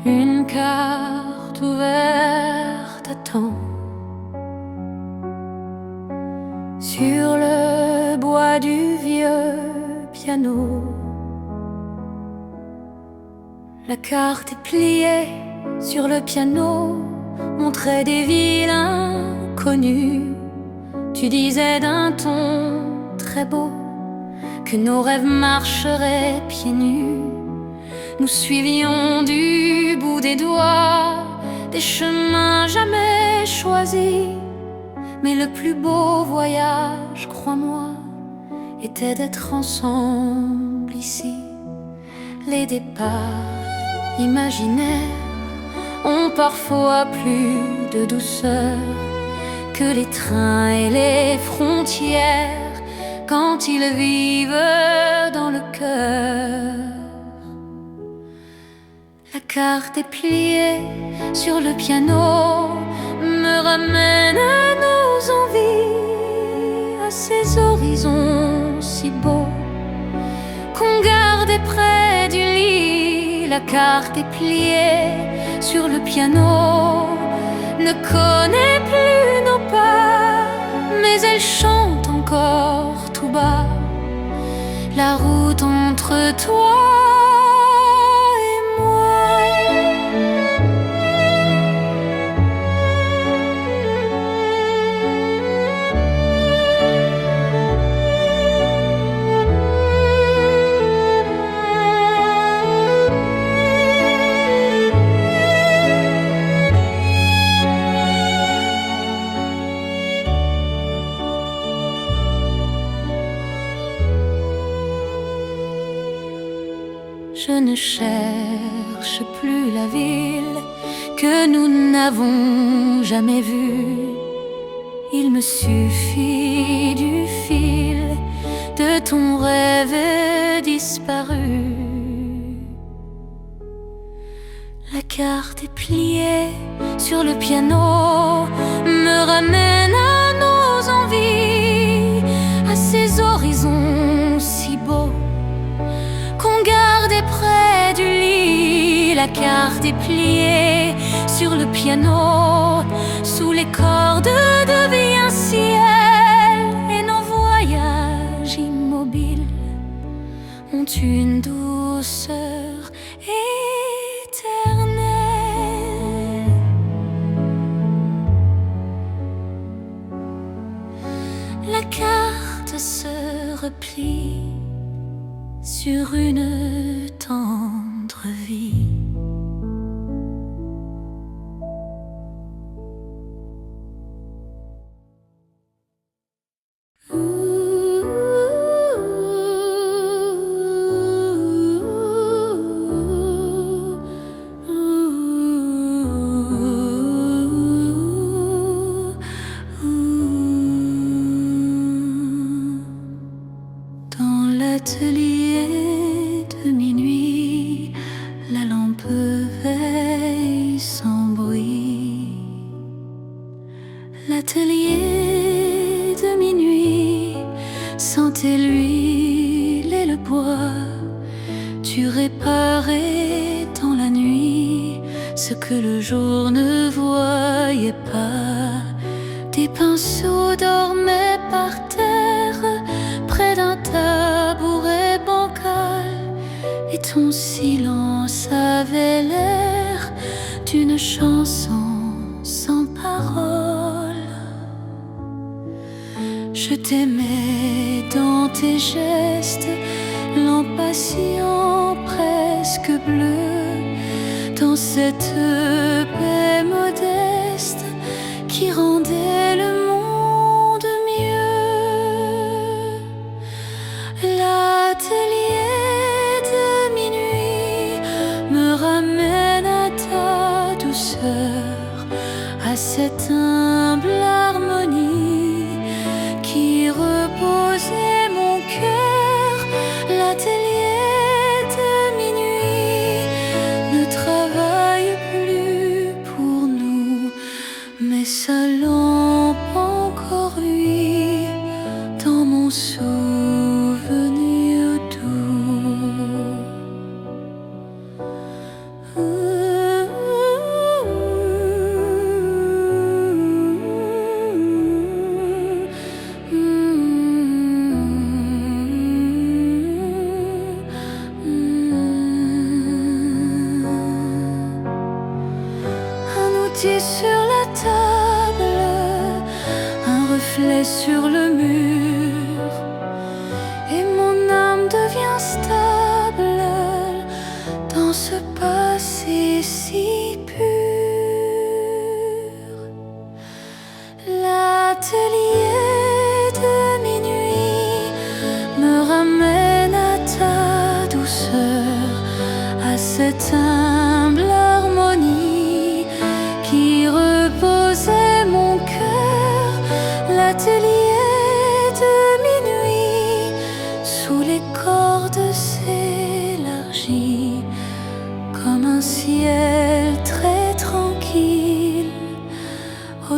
Une carte ouverte attend sur le bois du vieux piano. La carte est pliée sur le piano, montrait des villes inconnues. Tu disais d'un ton très beau que nos rêves marcheraient pieds nus. Nous suivions du bout des doigts des chemins jamais choisis. Mais le plus beau voyage, crois-moi, était d'être ensemble ici. Les départs imaginaires ont parfois plus de douceur que les trains et les frontières quand ils vivent dans le cœur. La carte est pliée sur le piano, me ramène à nos envies, à ces horizons si beaux qu'on gardait près du lit. La carte est pliée sur le piano, ne connaît plus nos pas, mais elle chante encore tout bas la route entre toi et moi. Je ne cherche plus la ville que nous n'avons jamais vue. Il me suffit du fil de ton rêve disparu. La carte est pliée sur le piano, me ramène à nos envies, à ces horizons si beaux qu'on gardait près du lit. La carte est pliée sur le piano, sous les cordes devient ciel, et nos voyages immobiles ont une douceur éternelle. La carte se replie sur une tendre vie. Dans l'atelier de minuit, la lampe veille sans bruit. L'atelier de minuit sentait l'huile et le bois. Tu réparais dans la nuit ce que le jour ne voyait pas. Des pinceaux dormaient par terre près d'un tabouret bancal, et ton silence avait l'air d'une chanson sans parole. Je t'aimais dans tes gestes, l'impatient presque bleu, dans cette paix modeste qui rendait le monde mieux. L'atelier de minuit me ramène à ta douceur, à cette humble harmonie qui reposait mon cœur. L'atelier de minuit ne travaille plus pour nous, mais sa lampe encore luit dans mon souvenir doux.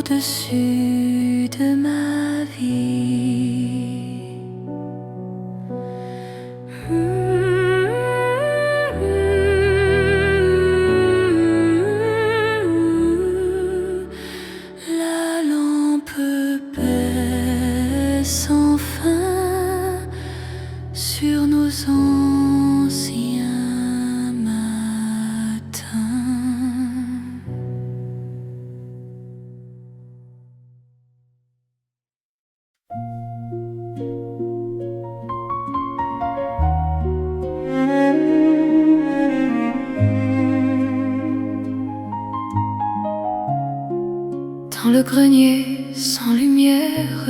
au-dessus de ma vie. La lampe pèse sans fin sur nos anciens matins. Dans le grenier sans lumière,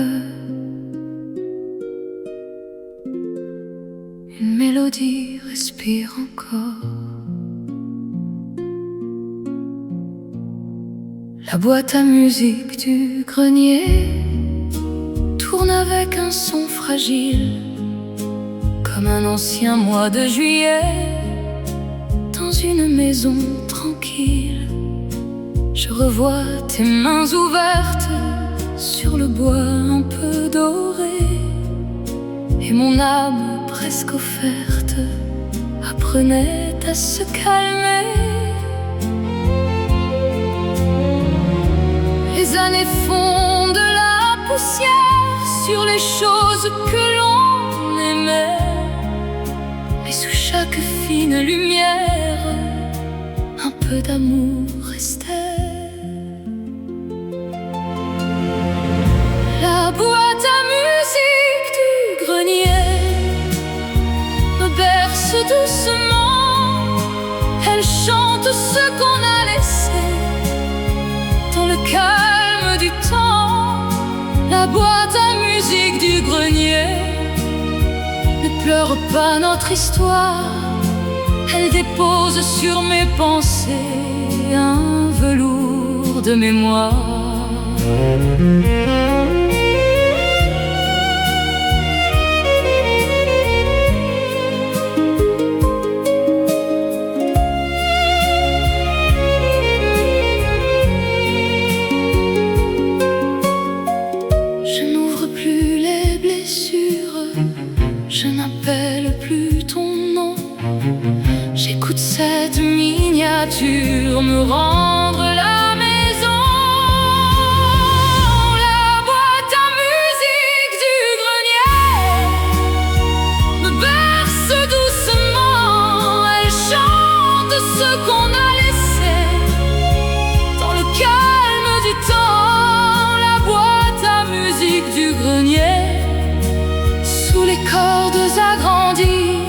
une mélodie respire encore. La boîte à musique du grenier tourne avec un son fragile, comme un ancien mois de juillet dans une maison tranquille. Je revois tes mains ouvertes sur le bois un peu doré, et mon âme presque offerte apprenait à se calmer. Les années font de la poussière sur les choses que l'on aimait, mais sous chaque fine lumière, un peu d'amour restait. La boîte à musique du grenier me berce doucement. Elle chante ce qu'on a laissé dans le calme du temps. La boîte à musique du grenier ne pleure pas notre histoire. Elle dépose sur mes pensées un velours de mémoire. Je n'appelle plus ton nom. J'écoute cette miniature me rendre la maison. La boîte à musique du grenier me berce doucement. Elle chante ce qu'on a laissé dans le calme du temps. La boîte à musique du grenier, sous les cordes agrandies,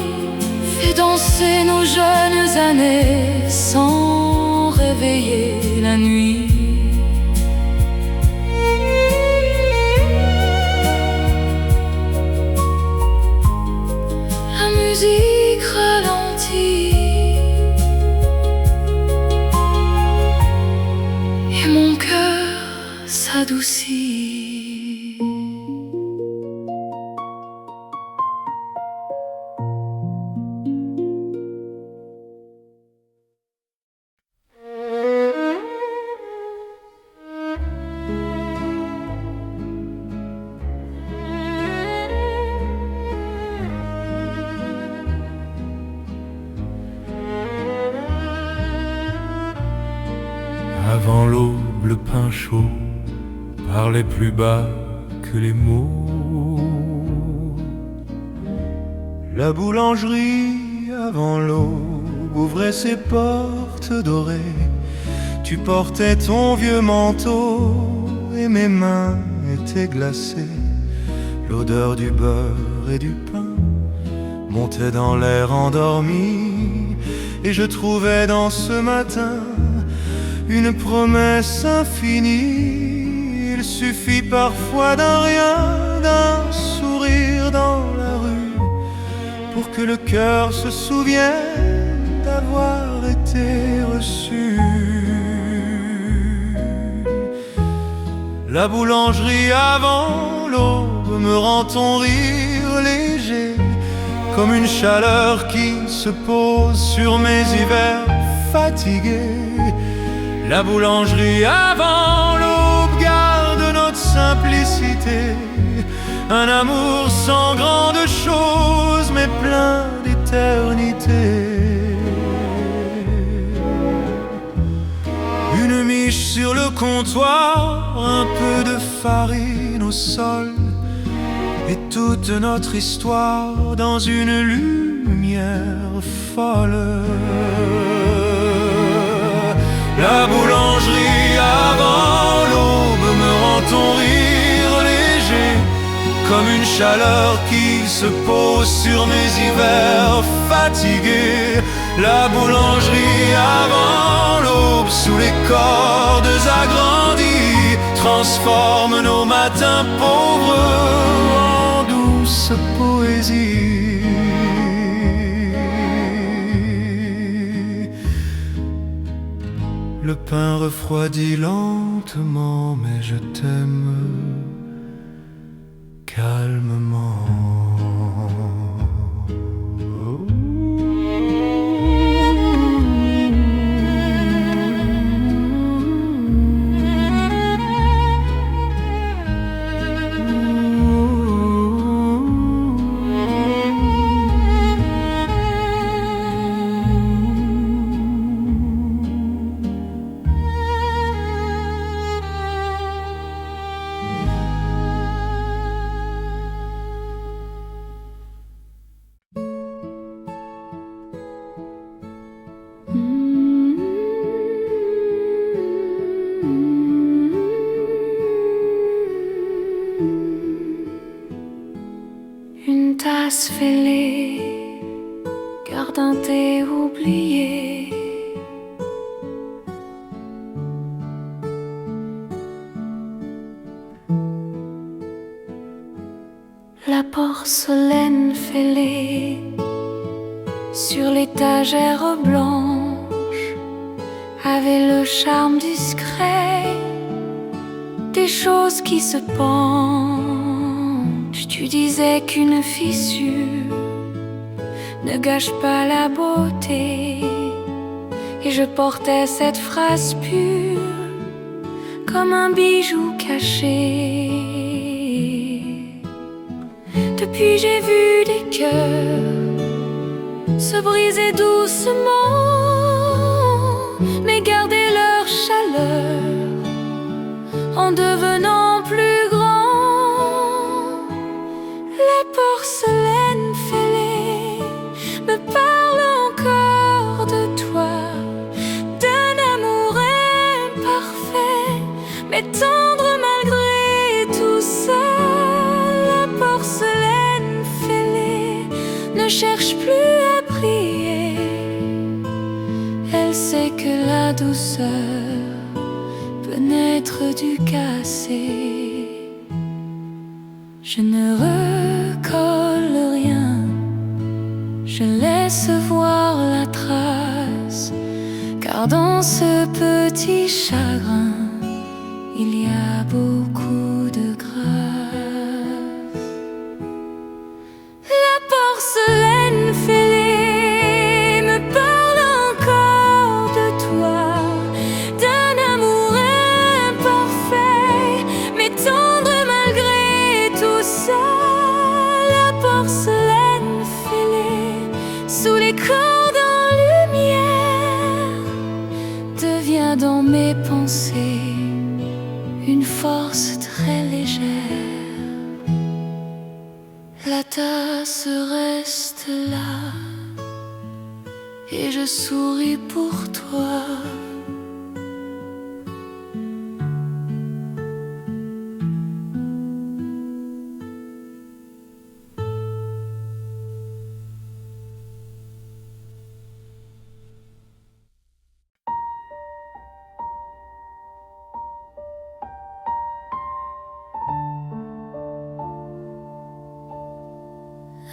fait danser nos jeunes années sans réveiller la nuit. La musique ralentit et mon cœur s'adoucit. Avant l'aube, le pain chaud parlait plus bas que les mots. La boulangerie, avant l'aube, ouvrait ses portes dorées. Tu portais ton vieux manteau et mes mains étaient glacées. L'odeur du beurre et du pain montait dans l'air endormi, et je trouvais dans ce matin une promesse infinie. Il suffit parfois d'un rien, d'un sourire dans la rue, pour que le cœur se souvienne d'avoir été reçu. La boulangerie avant l'aube me rend ton rire léger, comme une chaleur qui se pose sur mes hivers fatigués. La boulangerie avant l'aube simplicité, un amour sans grande chose mais plein d'éternité. Une miche sur le comptoir, un peu de farine au sol, et toute notre histoire dans une lumière folle. La boulangerie avant l'aube me rend ton rire léger, comme une chaleur qui se pose sur mes hivers fatigués. La boulangerie avant l'aube, sous les cordes agrandies, transforme nos matins pauvres en douce poésie. Le pain refroidit lentement, mais je t'aime calmement. Une tasse fêlée, garde un thé oublié. La porcelaine fêlée sur l'étagère blanche avait le charme discret des choses qui se penchent. Tu disais qu'une fissure ne gâche pas la beauté, et je portais cette phrase pure comme un bijou caché. Depuis j'ai vu des cœurs se briser doucement, mais garder leur chaleur en devenant plus grand. La porcelaine fêlée me parle encore de toi, d'un amour imparfait, mais tendre malgré tout ça. La porcelaine fêlée ne cherche plus à briller, elle sait que la douceur peut naître du cassé. Je ne recolle rien, je laisse voir la trace, car dans ce petit chagrin, il y a beaucoup de grâce. La porcelaine fêlée me parle encore de toi, d'un amour imparfait, mais tendre malgré tout ça. La porcelaine fêlée, sous les cordes en lumière, devient dans mes pensées une force très légère. La tasse reste là et je souris pour toi.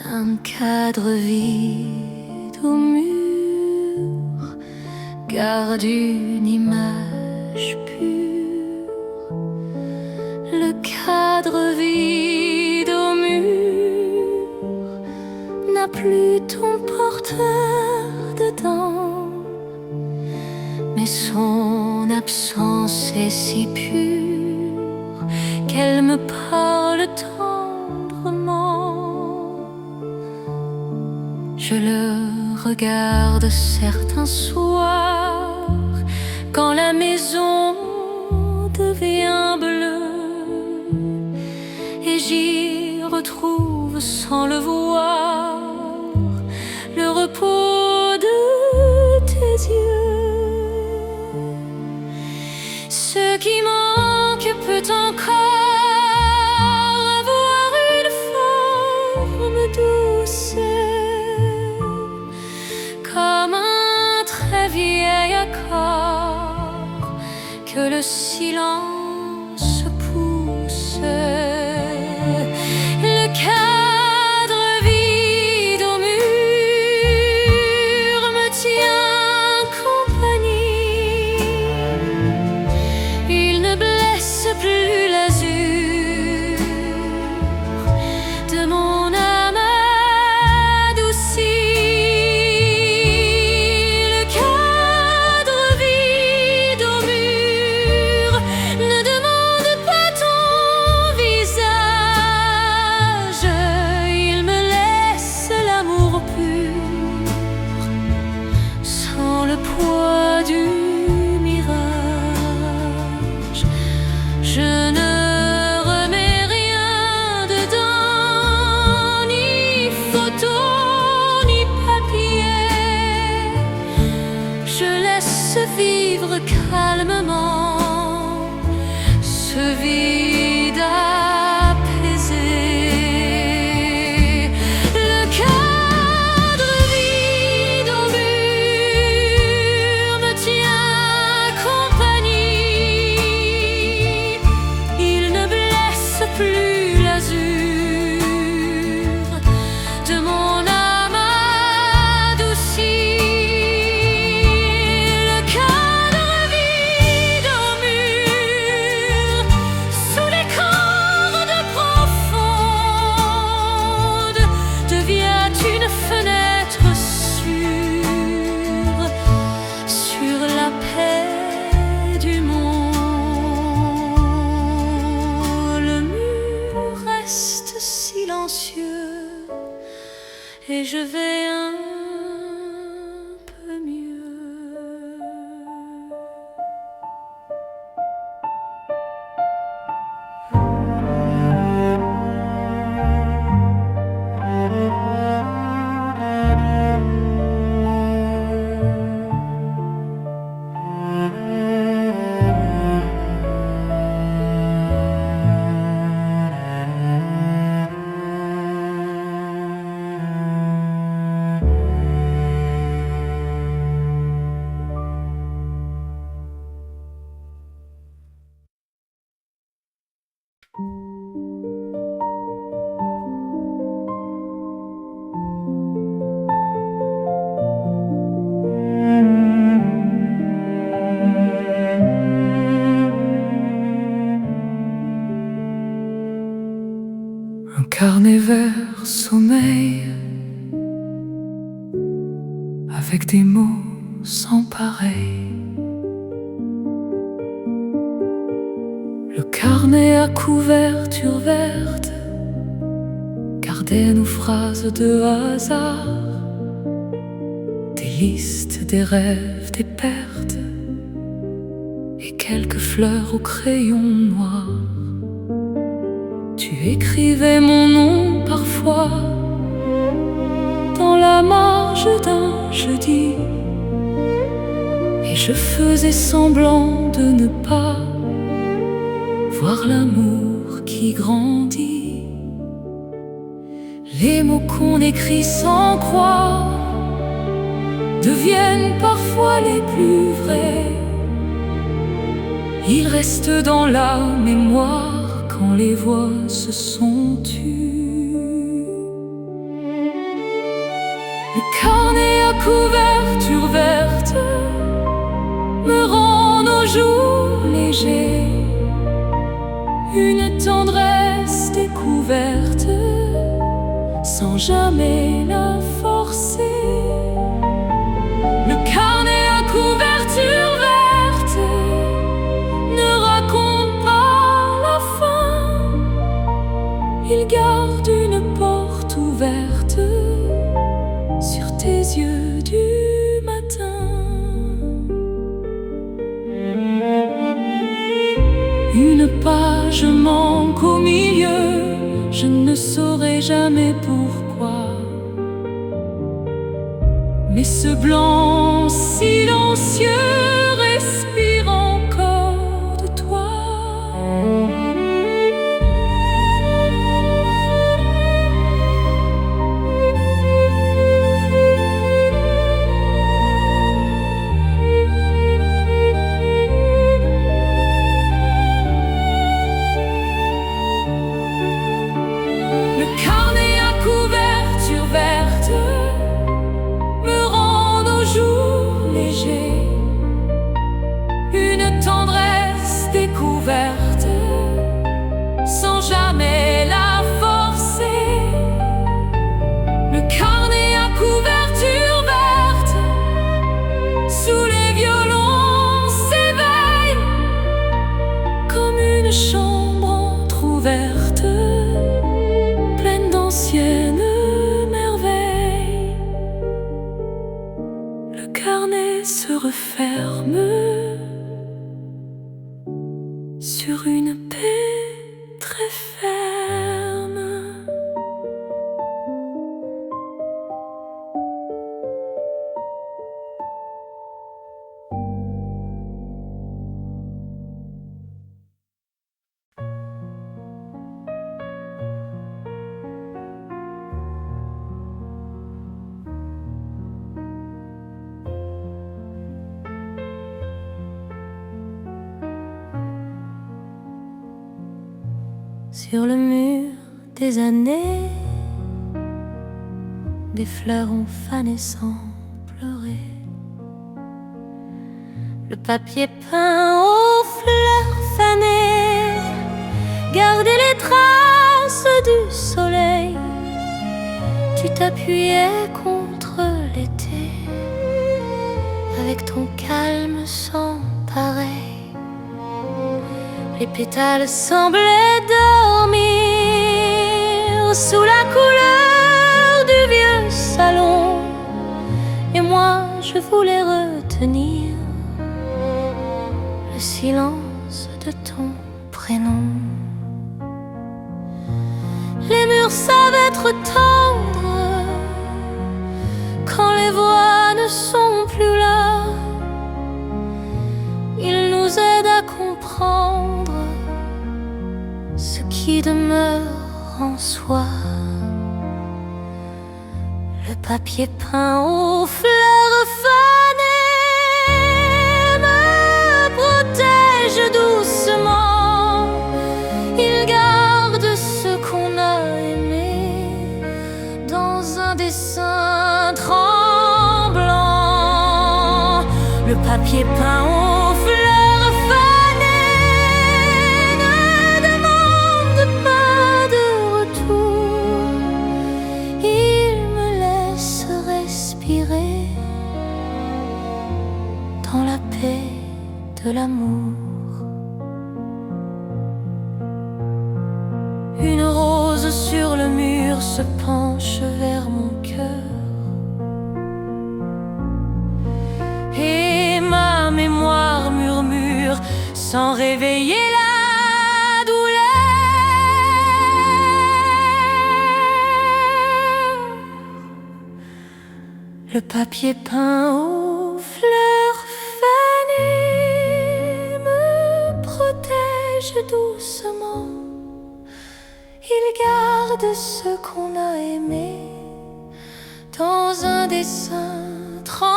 Un cadre vide au mur garde une image pure. Le cadre vide au mur n'a plus ton porteur dedans, mais son absence est si pure qu'elle me parle tendrement. Je le regarde certains soirs, quand la maison devient bleue, et j'y retrouve sans le voir le repos de tes yeux. Ce qui manque peut encore avoir une forme douce, comme un très vieil accord que le silence pousse. Le cadre vide au mur me tient compagnie. Il ne blesse plus l'azur de mon âme adoucie. Le cadre vide au mur ne demande pas ton visage. Il me laisse l'amour pur, sans le poids du mirage. Je ne remets rien dedans, ni photo, ni papier. Je laisse vivre calmement ce vide apaisé. Le cadre vide au mur me tient compagnie. Il ne blesse plus l'azur de mon âme adoucie. Le cadre vide au mur, sous les cordes profondes, devient une fenêtre sûre sur la paix du monde. Le mur reste silencieux et je vais un peu mieux. Un carnet vert sommeil, avec des mots sans pareil. Le carnet à couverture verte gardait nos phrases de hasard, des listes, des rêves, des pertes, et quelques fleurs au crayon noir. Tu écrivais mon nom parfois dans la marge d'un jeudi, et je faisais semblant de ne pas voir l'amour qui grandit. Les mots qu'on écrit sans croire deviennent parfois les plus vrais. Ils restent dans la mémoire quand les voix se sont tues. Le carnet à couverture verte me rend nos jours légers, une tendresse découverte sans jamais la forcer. Le carnet à couverture verte ne raconte pas la fin, jamais pourquoi. Mais ce blanc silencieux respire encore de toi. Le carnet à couverture verte me rend nos jours légers. Une tendresse découverte sans jamais la forcer. Le carnet à couverture verte sous les violons s'éveille comme une chambre entr'ouverte pleine d'anciennes merveilles. Le carnet se referme sur une paix très ferme. Sur le mur des années, des fleurs ont fané sans pleurer. Le papier peint aux fleurs fanées gardait les traces du soleil. Tu t'appuyais contre l'été avec ton calme sans pareil. Les pétales semblaient dormir sous la couleur du vieux salon. Et moi je voulais retenir le silence de ton prénom. Les murs savent être tendres quand les voix ne sont plus là. Ils nous aident à comprendre ce qui demeure en soi. Le papier peint aux fleurs fanées me protège doucement. Il garde ce qu'on a aimé dans un dessin tremblant. Le papier peint aux fleurs fanées ne demande pas de retour. Il me laisse respirer dans la paix de l'amour. Une rose sur le mur se penche vers mon cœur. Et ma mémoire murmure sans réveiller la douleur. Le papier peint aux fleurs fanées me protège doucement. Il garde ce qu'on a aimé dans un dessin tremblant.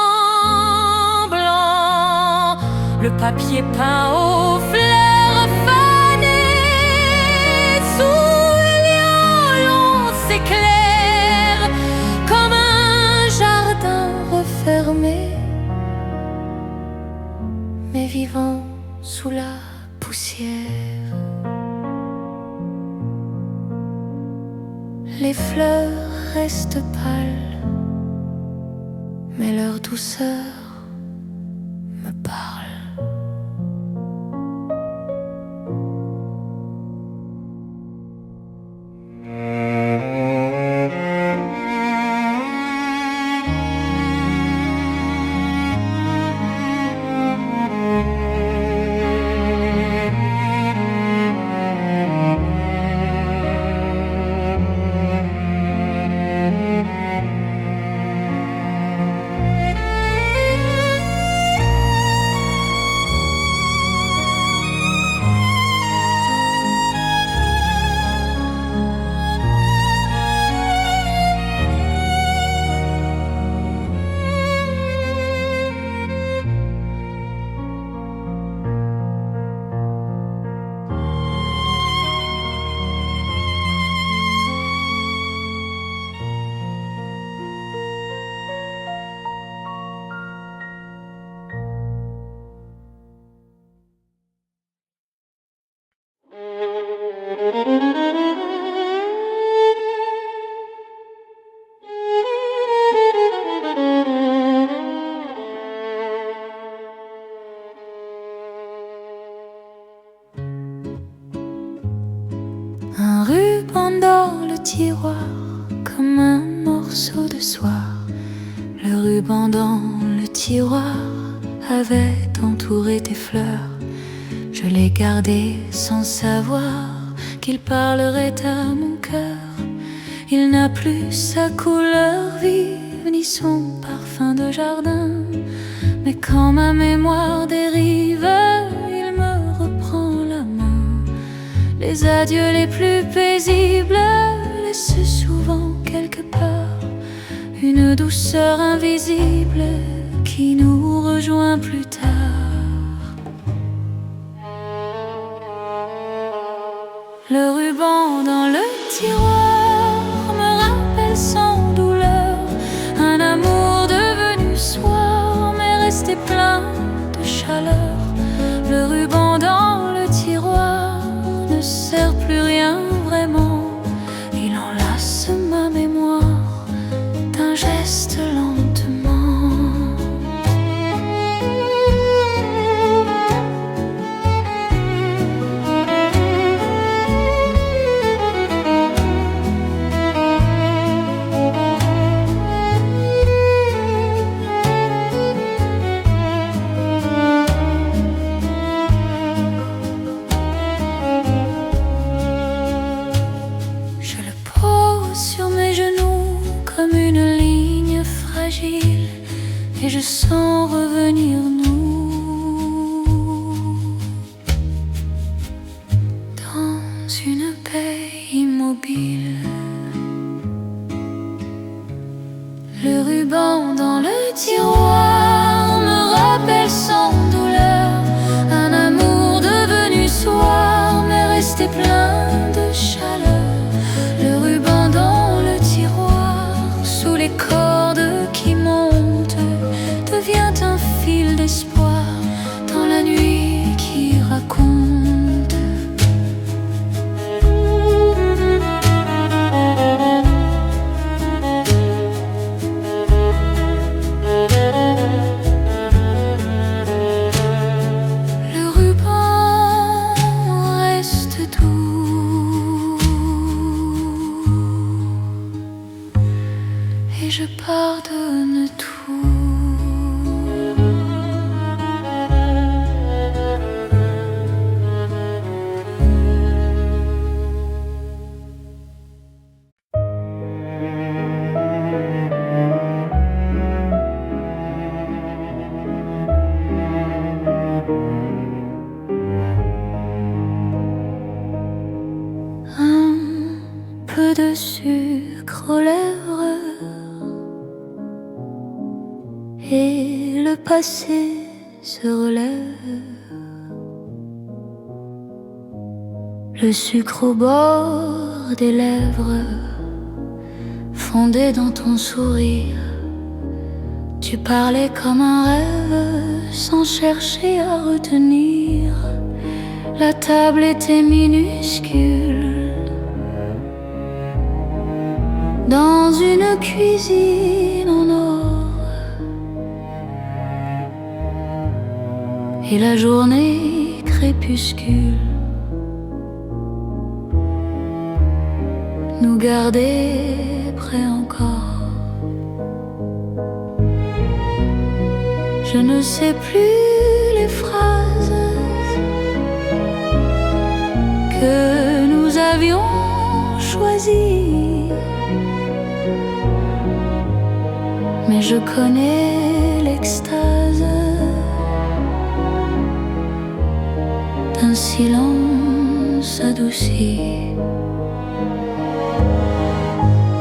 Le papier peint aux fleurs fanées sous les violons s'éclaire comme un jardin refermé, mais vivant sous la poussière. Les fleurs restent pâles, mais leur douceur me parle. tiroir comme un morceau de soie. Le ruban dans le tiroir avait entouré tes fleurs. Je l'ai gardé sans savoir qu'il parlerait à mon cœur. Il n'a plus sa couleur vive ni son parfum de jardin. Mais quand ma mémoire dérive, il me reprend la main. Les adieux les plus paisibles laissent souvent quelque part une douceur invisible qui nous rejoint plus tard. Le ruban dans le tiroir me rappelle sans douleur un amour devenu soir mais resté plein de chaleur. Le ruban dans le tiroir ne sert plus rien vraiment. Il enlace ma mémoire d'un geste lentement. Et je sens revenir nous dans une paix immobile. Le ruban dans le tiroir me rappelle sans douleur un amour devenu soir mais resté plein de chaleur. Le ruban dans le tiroir sous les cordes qui montent devient un fil d'espoir dans la nuit qui raconte. Le ruban reste doux et je pardonne tout. De sucre aux lèvres et le passé se relève. Le sucre au bord des lèvres fondé dans ton sourire. Tu parlais comme un rêve sans chercher à retenir. La table était minuscule dans une cuisine en or, et la journée crépuscule nous gardait près encore. Je ne sais plus les phrases que nous avions choisies, mais je connais l'extase d'un silence adouci.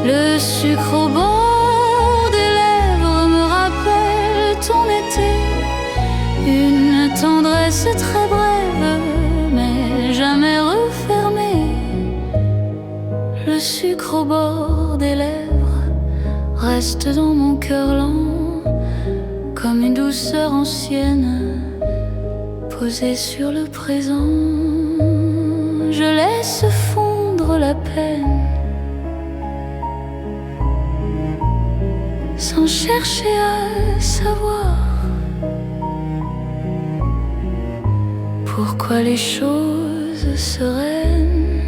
Le sucre au bord des lèvres me rappelle ton été, une tendresse très brève mais jamais refermée. Le sucre au bord des lèvres reste dans mon cœur lent comme une douceur ancienne posée sur le présent. Je laisse fondre la peine sans chercher à savoir pourquoi les choses sereines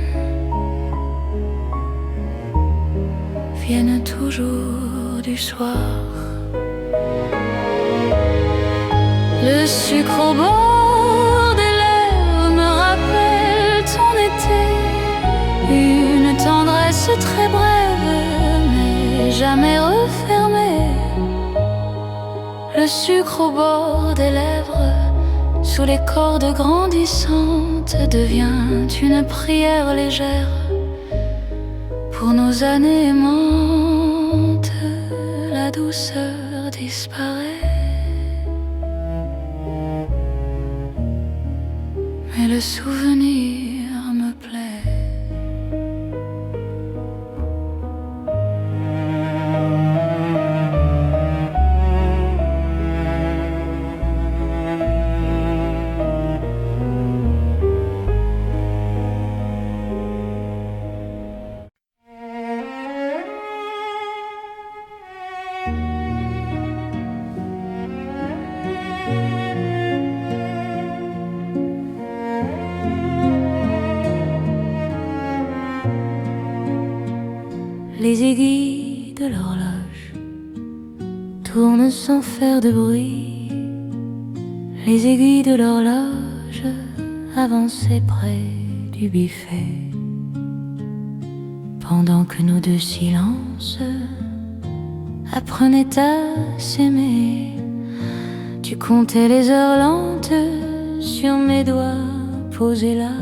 viennent toujours du soir. Le sucre au bord des lèvres me rappelle ton été, une tendresse très brève mais jamais refermée. Le sucre au bord des lèvres, sous les cordes grandissantes, devient une prière légère. Pour nos années aimantes, la douceur disparaît. Mais le souvenir me plaît. Les aiguilles de l'horloge tournent sans faire de bruit. Les aiguilles de l'horloge avançaient près du buffet. Pendant que nos deux silences apprenaient à s'aimer, tu comptais les heures lentes sur mes doigts posés là.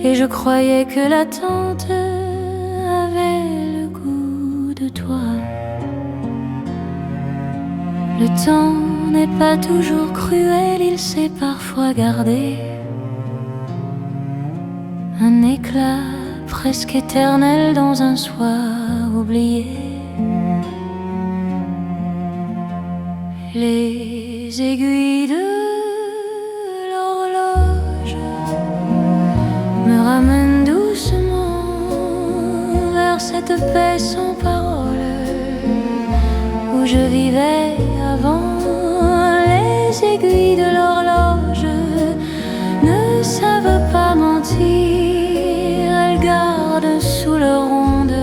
Et je croyais que l'attente de toi. Le temps n'est pas toujours cruel, il sait parfois garder un éclat presque éternel dans un soir oublié. Les aiguilles de l'horloge me ramènent doucement vers cette paix sans parole où je vivais avant. Les aiguilles de l'horloge ne savent pas mentir, elles gardent sous leur onde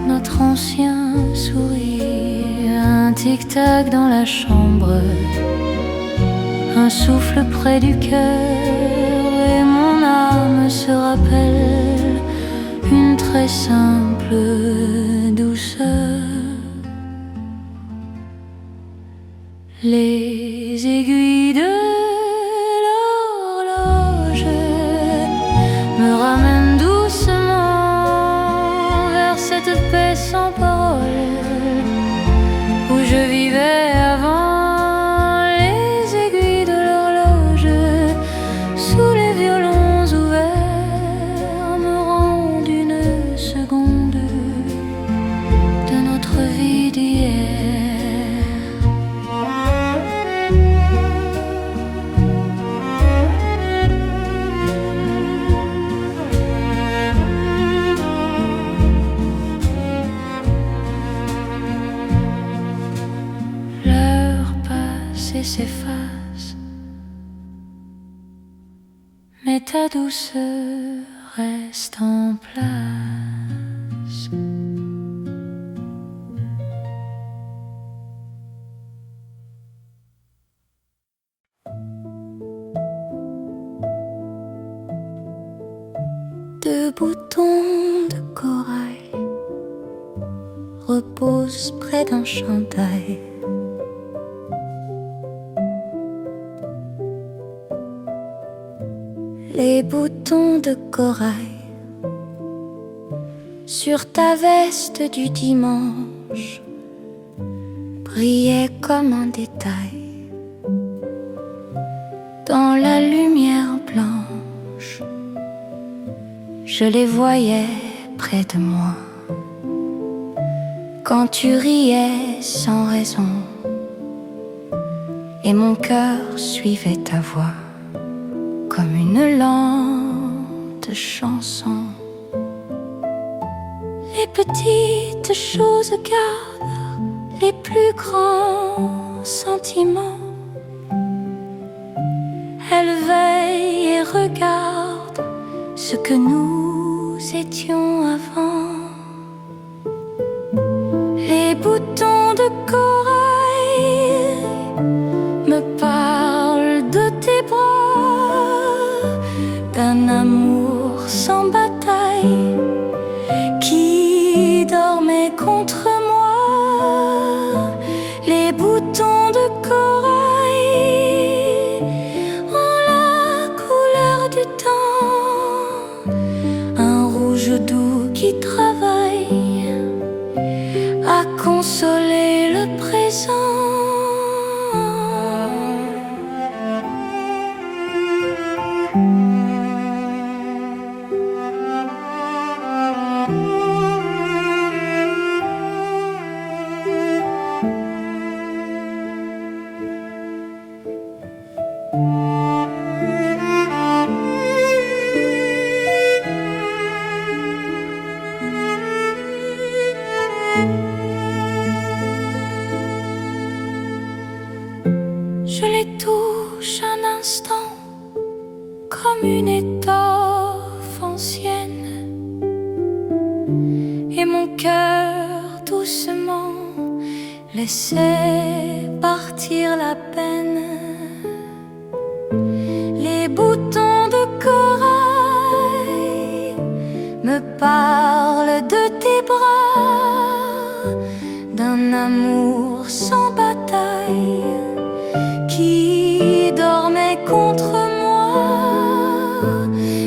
notre ancien sourire. Un tic-tac dans la chambre, un souffle près du cœur, et mon âme se rappelle une très simple douceur. Les aiguilles de l'horloge me ramènent doucement vers cette paix sans parole où je vivais avant. Les aiguilles de l'horloge sous les violons ouverts me rendent une seconde de notre vie d'hier. S'efface, mais ta douceur reste en place. Deux boutons de corail reposent près d'un chandail. Les boutons de corail sur ta veste du dimanche brillaient comme un détail dans la lumière blanche. Je les voyais près de moi quand tu riais sans raison, et mon cœur suivait ta voix comme une lente chanson. Les petites choses gardent les plus grands sentiments. Elles veillent et regardent ce que nous nous étions avant. Les boutons de corail me parlent de tes bras, d'un amour sans bataille qui dormait contre moi. Les boutons de corail ont la couleur du temps, un rouge doux qui travaille à consoler le présent. Je les touche un instant comme une étoffe ancienne, et mon cœur doucement laissait partir la peine. Les boutons de corail me parlent de tes bras, d'un amour sans bataille qui dormait contre moi.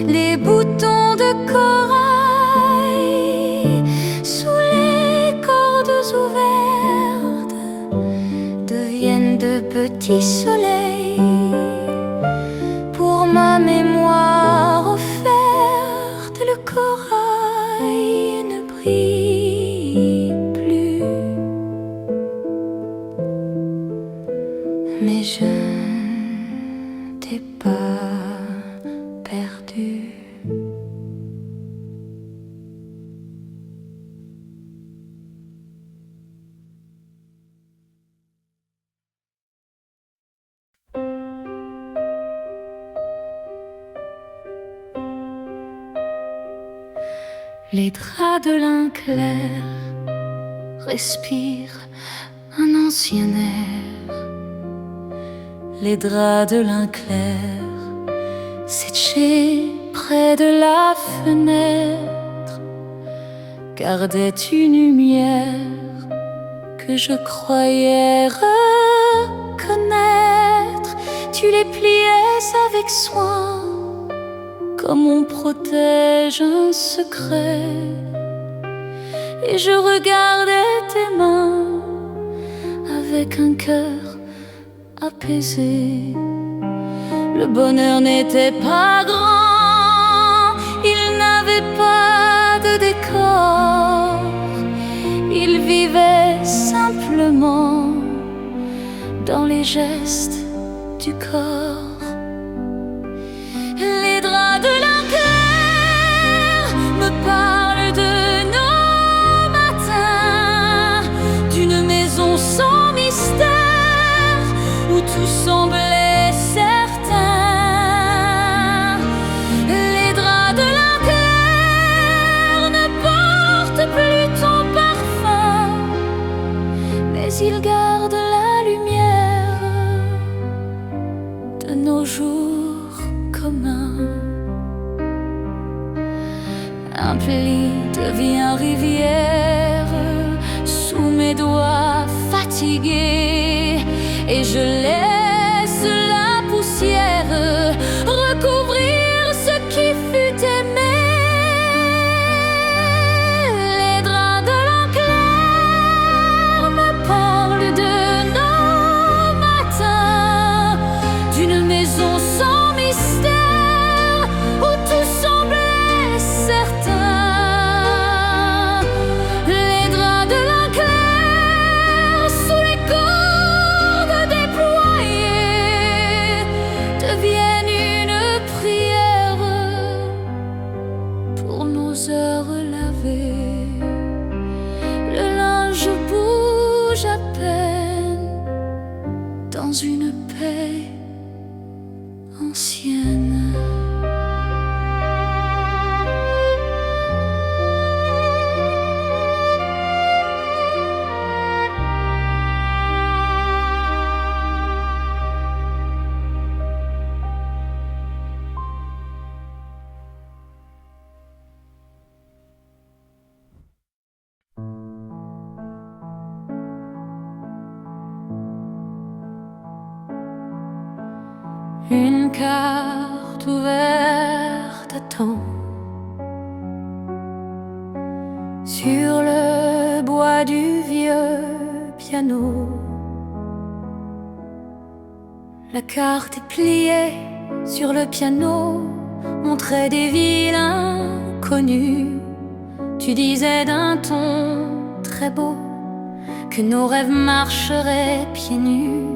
Les boutons de corail sous les cordes ouvertes deviennent de petits soleils pour ma mémoire offerte. Le corail ne brille plus, mais je ne t'ai pas perdu. Les draps de lin clair respirent un ancien air. Les draps de lin clair séchés près de la fenêtre gardaient une lumière que je croyais reconnaître. Tu les pliais avec soin comme on protège un secret, et je regardais tes mains avec un cœur apaisé. Le bonheur n'était pas grand, il n'avait pas de décor, il vivait simplement dans les gestes du corps. Les draps de lin clair me parlent de nos matins, d'une maison sans mystère où tout semblait certain. Les draps de lin clair ne portent plus ton parfum, mais ils gardent la lumière de nos jours communs. Un pli devient rivière sous mes doigts fatigués, et je laisse la poussière recouvrir ce qui fut aimé. Les draps de lin clair me parlent de nos matins, d'une maison sans mystère où tout semblait certain. Les draps de lin clair sous les cordes déployées carte ouverte attend sur le bois du vieux piano. La carte est pliée sur le piano, montrait des villes inconnues. Tu disais d'un ton très beau que nos rêves marcheraient pieds nus.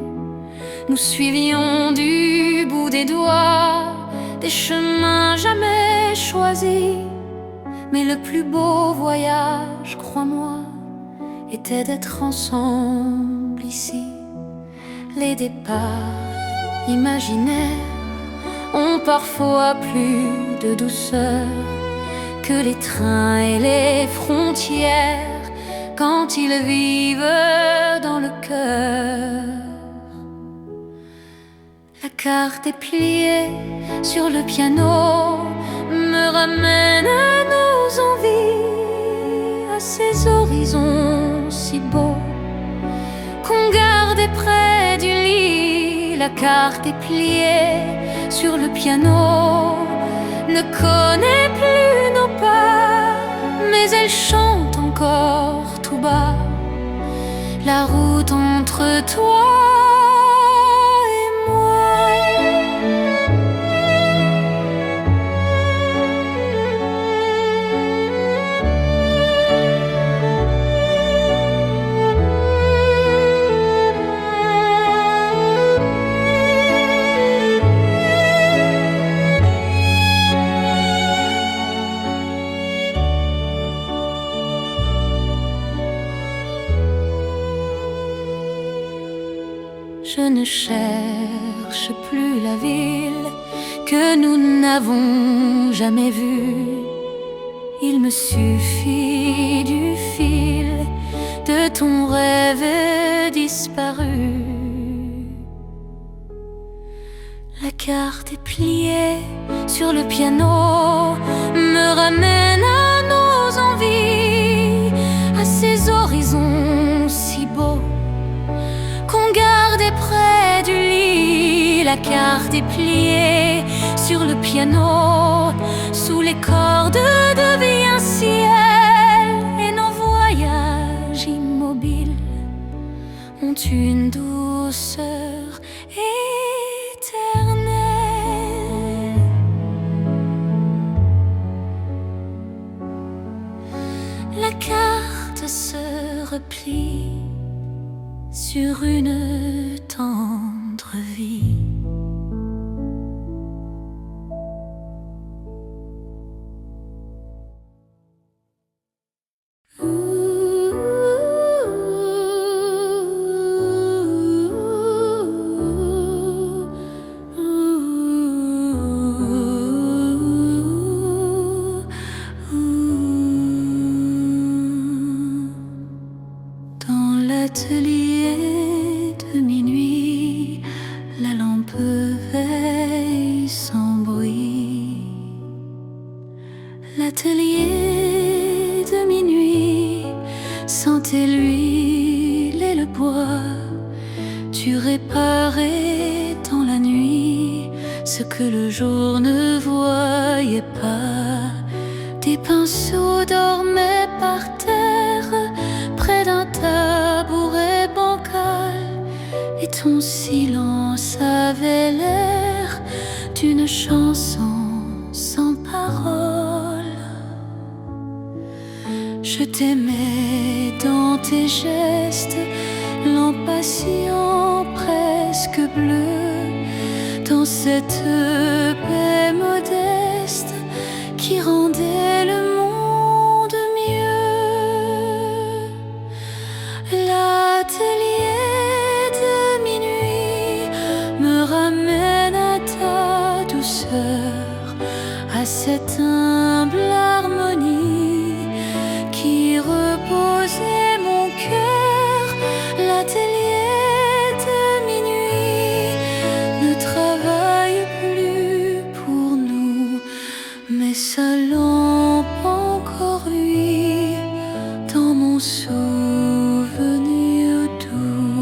Nous suivions du bout des doigts des chemins jamais choisis. Mais le plus beau voyage, crois-moi, était d'être ensemble ici. Les départs imaginaires ont parfois plus de douceur que les trains et les frontières quand ils vivent dans le cœur. La carte est pliée sur le piano, me ramène à nos envies, à ces horizons si beaux qu'on gardait près du lit. La carte est pliée sur le piano, ne connaît plus nos pas, mais elle chante encore tout bas la route entre toi et moi. Je ne cherche plus la ville que nous n'avons jamais vue. Il me suffit du fil de ton rêve disparu. La carte est pliée sur le piano, me ramène à nos envies, à ces horizons si beaux qu'on gardait près du lit. La carte est pliée sur le piano, sous les cordes devient un ciel, et nos voyages immobiles ont une douceur éternelle. La carte se replie sur une tendre vie. Dans l'atelier de minuit, la lampe veille sans bruit. L'atelier de minuit sentait l'huile et le bois. Tu réparais dans la nuit ce que le jour ne voyait pas. Des pinceaux dormaient par terre près d'un tabouret bancal, et ton silence avait l'air d'une chanson sans parole. Je t'aimais dans tes gestes, l'impatient presque bleu, dans cette paix modeste qui rendait le monde mieux. L'atelier de minuit me ramène à ta douceur, à cette humble harmonie qui reposait mon cœur. L'atelier de minuit ne travaille plus pour nous, mais sa lampe encore luit dans mon souvenir doux.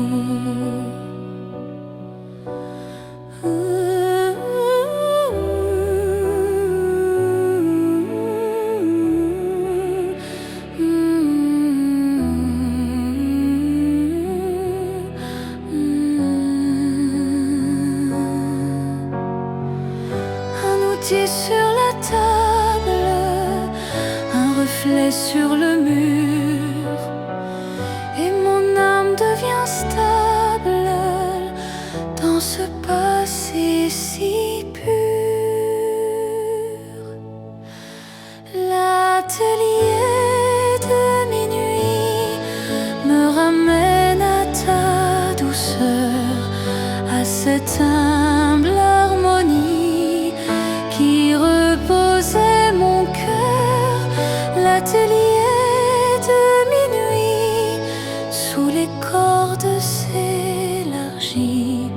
est sur le mur, et mon âme devient stable dans ce passé si pur. L'atelier de minuit me ramène à ta douceur, à cette humble harmonie qui reposait mon cœur. L'atelier de minuit, sous les cordes s'élargit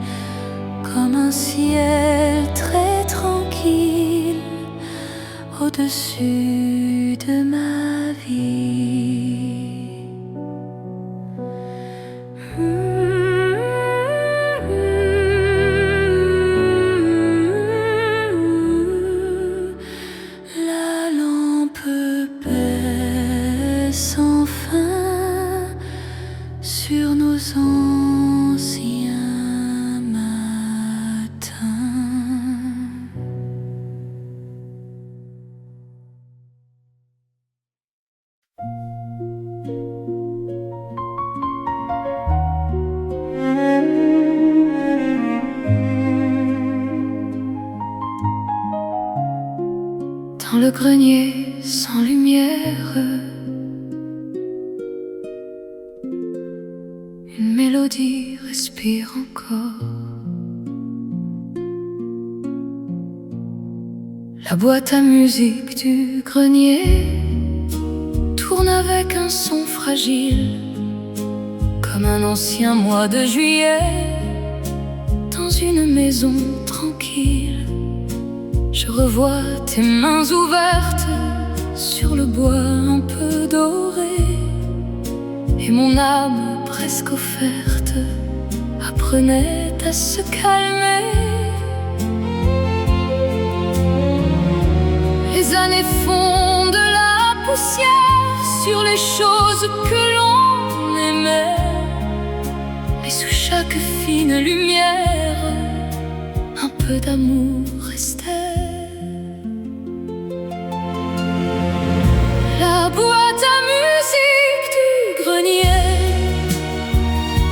comme un ciel très tranquille au-dessus de ma vie. La lampe pèse sans fin sur nos anciens matins. Dans le grenier sans lumière, une mélodie respire encore. La boîte à musique du grenier tourne avec un son fragile, comme un ancien mois de juillet dans une maison tranquille. Je revois tes mains ouvertes sur le bois un peu doré, et mon âme presque offerte apprenait à se calmer. Les années font de la poussière sur les choses que l'on aimait, mais sous chaque fine lumière, un peu d'amour restait. La boîte à musique du grenier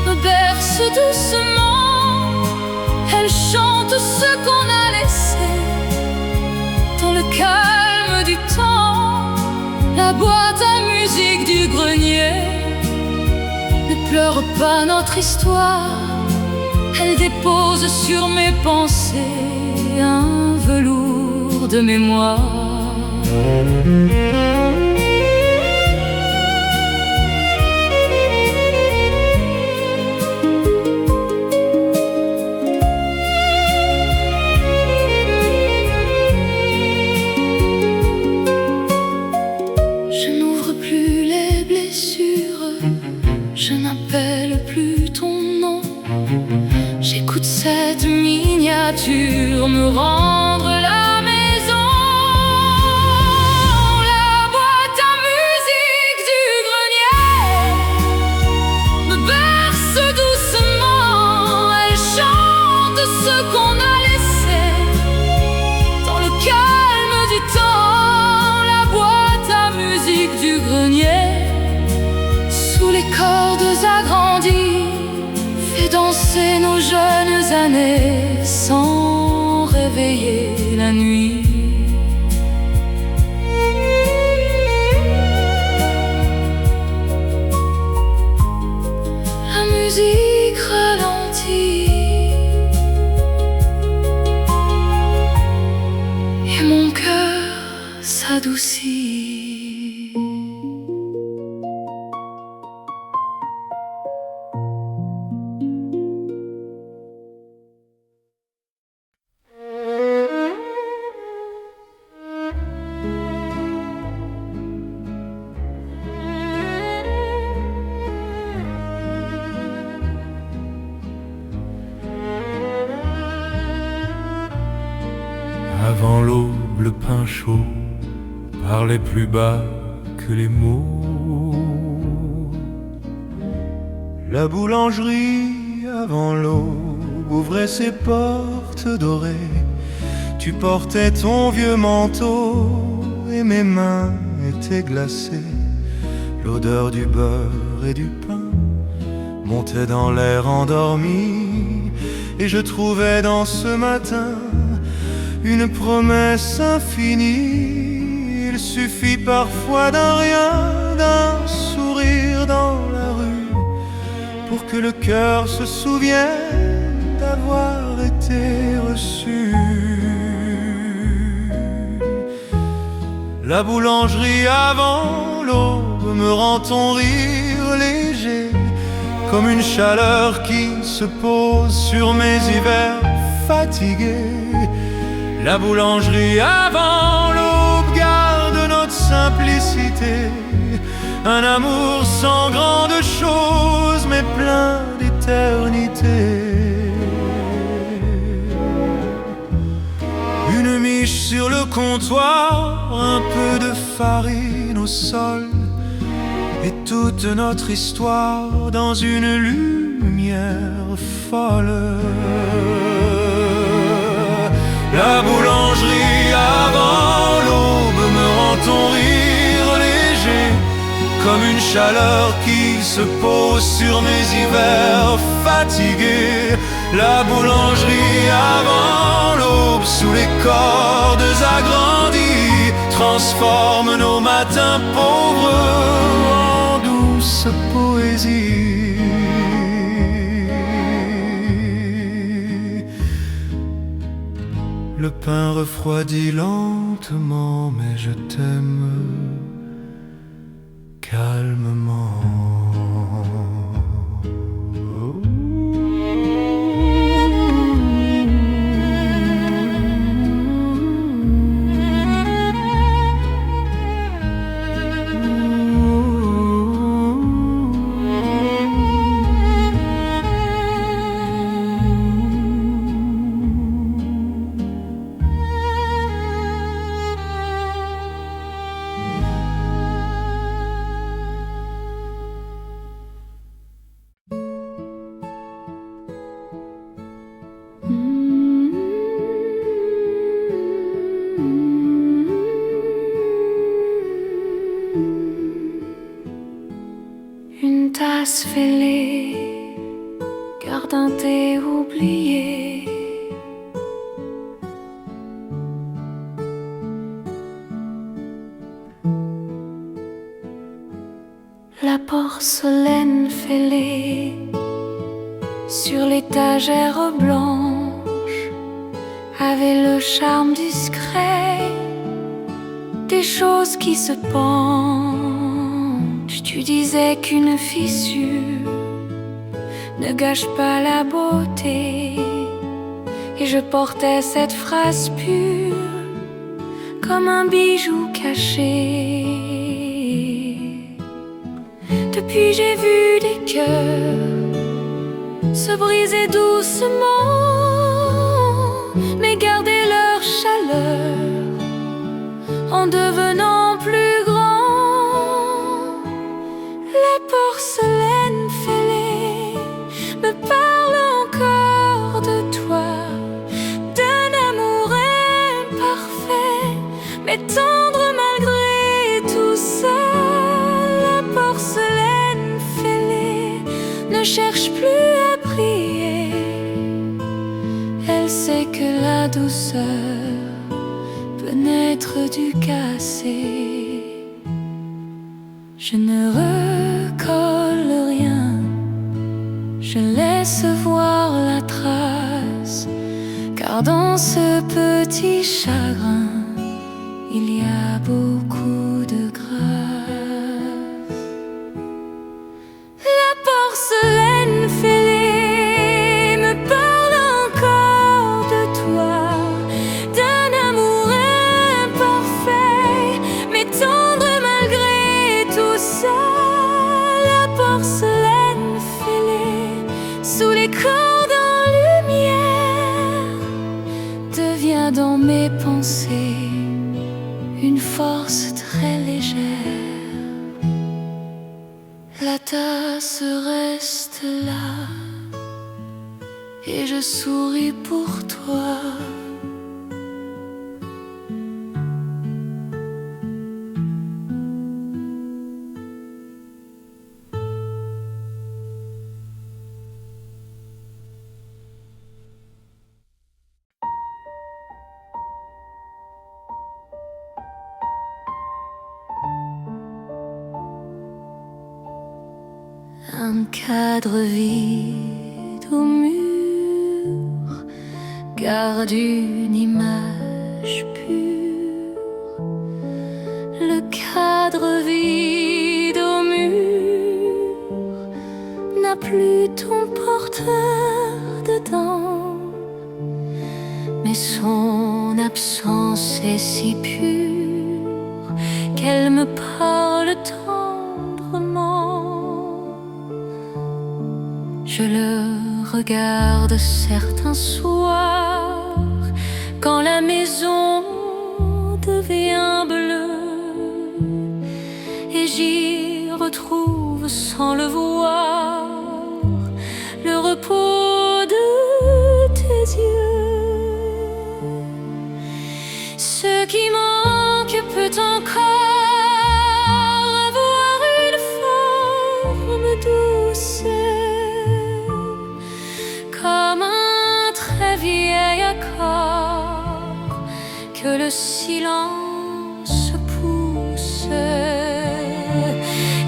me berce doucement, elle chante ce qu'on a laissé dans le calme du temps. La boîte à musique du grenier ne pleure pas notre histoire, elle dépose sur mes pensées un velours de mémoire. Je n'ouvre plus les blessures, je n'appelle plus ton nom. J'écoute cette miniature me rendre la maison. La boîte à musique du grenier me berce doucement, elle chante ce qu'on a laissé dans le calme du temps. La boîte à musique du grenier, sous les cordes agrandies, fait danser nos jeunes années sans réveiller la nuit. La musique ralentit et mon cœur s'adoucit. Avant l'aube, le pain chaud parlait plus bas que les mots. La boulangerie avant l'aube ouvrait ses portes dorées. Tu portais ton vieux manteau et mes mains était glacé. L'odeur du beurre et du pain montait dans l'air endormi, et je trouvais dans ce matin une promesse infinie. Il suffit parfois d'un rien, d'un sourire dans la rue, pour que le cœur se souvienne d'avoir été reçu. La boulangerie avant l'aube me rend ton rire léger, comme une chaleur qui se pose sur mes hivers fatigués. La boulangerie avant l'aube garde notre simplicité, un amour sans grande chose mais plein d'éternité. Une miche sur le comptoir, un peu de farine au sol, et toute notre histoire dans une lumière folle. La boulangerie avant l'aube me rend ton rire léger, comme une chaleur qui se pose sur mes hivers fatigués. La boulangerie avant l'aube, sous les cordes agrandies, transforme nos matins pauvres en douce poésie. Le pain refroidit lentement, mais je t'aime calmement. Une tasse fêlée, garde un thé oublié. La porcelaine fêlée sur l'étagère blanche avait le charme discret des choses qui se penchent. Tu disais qu'une fissure ne gâche pas la beauté, et je portais cette phrase pure comme un bijou caché. Depuis j'ai vu des cœurs se briser doucement, mais garder leur chaleur en devenant plus grand. La porcelaine fêlée me parle encore de toi, d'un amour imparfait, mais tendre malgré tout ça. La porcelaine fêlée ne cherche plus à briller, elle sait que la douceur peut naître du cassé. Je ne recolle rien, je laisse voir la trace, car dans ce petit chagrin, il y a beaucoup de grâce. La porcelaine fêlée me parle encore de toi, d'un amour imparfait, mais tendre malgré tout ça. La porcelaine fêlée, sous les cordes en lumière, devient dans mes pensées une force très légère. La tasse reste là et je souris pour toi. Un cadre vide au mur garde une image pure. Le cadre vide au mur n'a plus ton porteur dedans, mais son absence est si pure qu'elle me parle tendrement. Je le regarde certains soirs quand la maison devient bleue, et j'y retrouve sans le voir le repos de tes yeux. Ce qui manque peut encore avoir une forme douce, comme un très vieil accord que le silence pousse.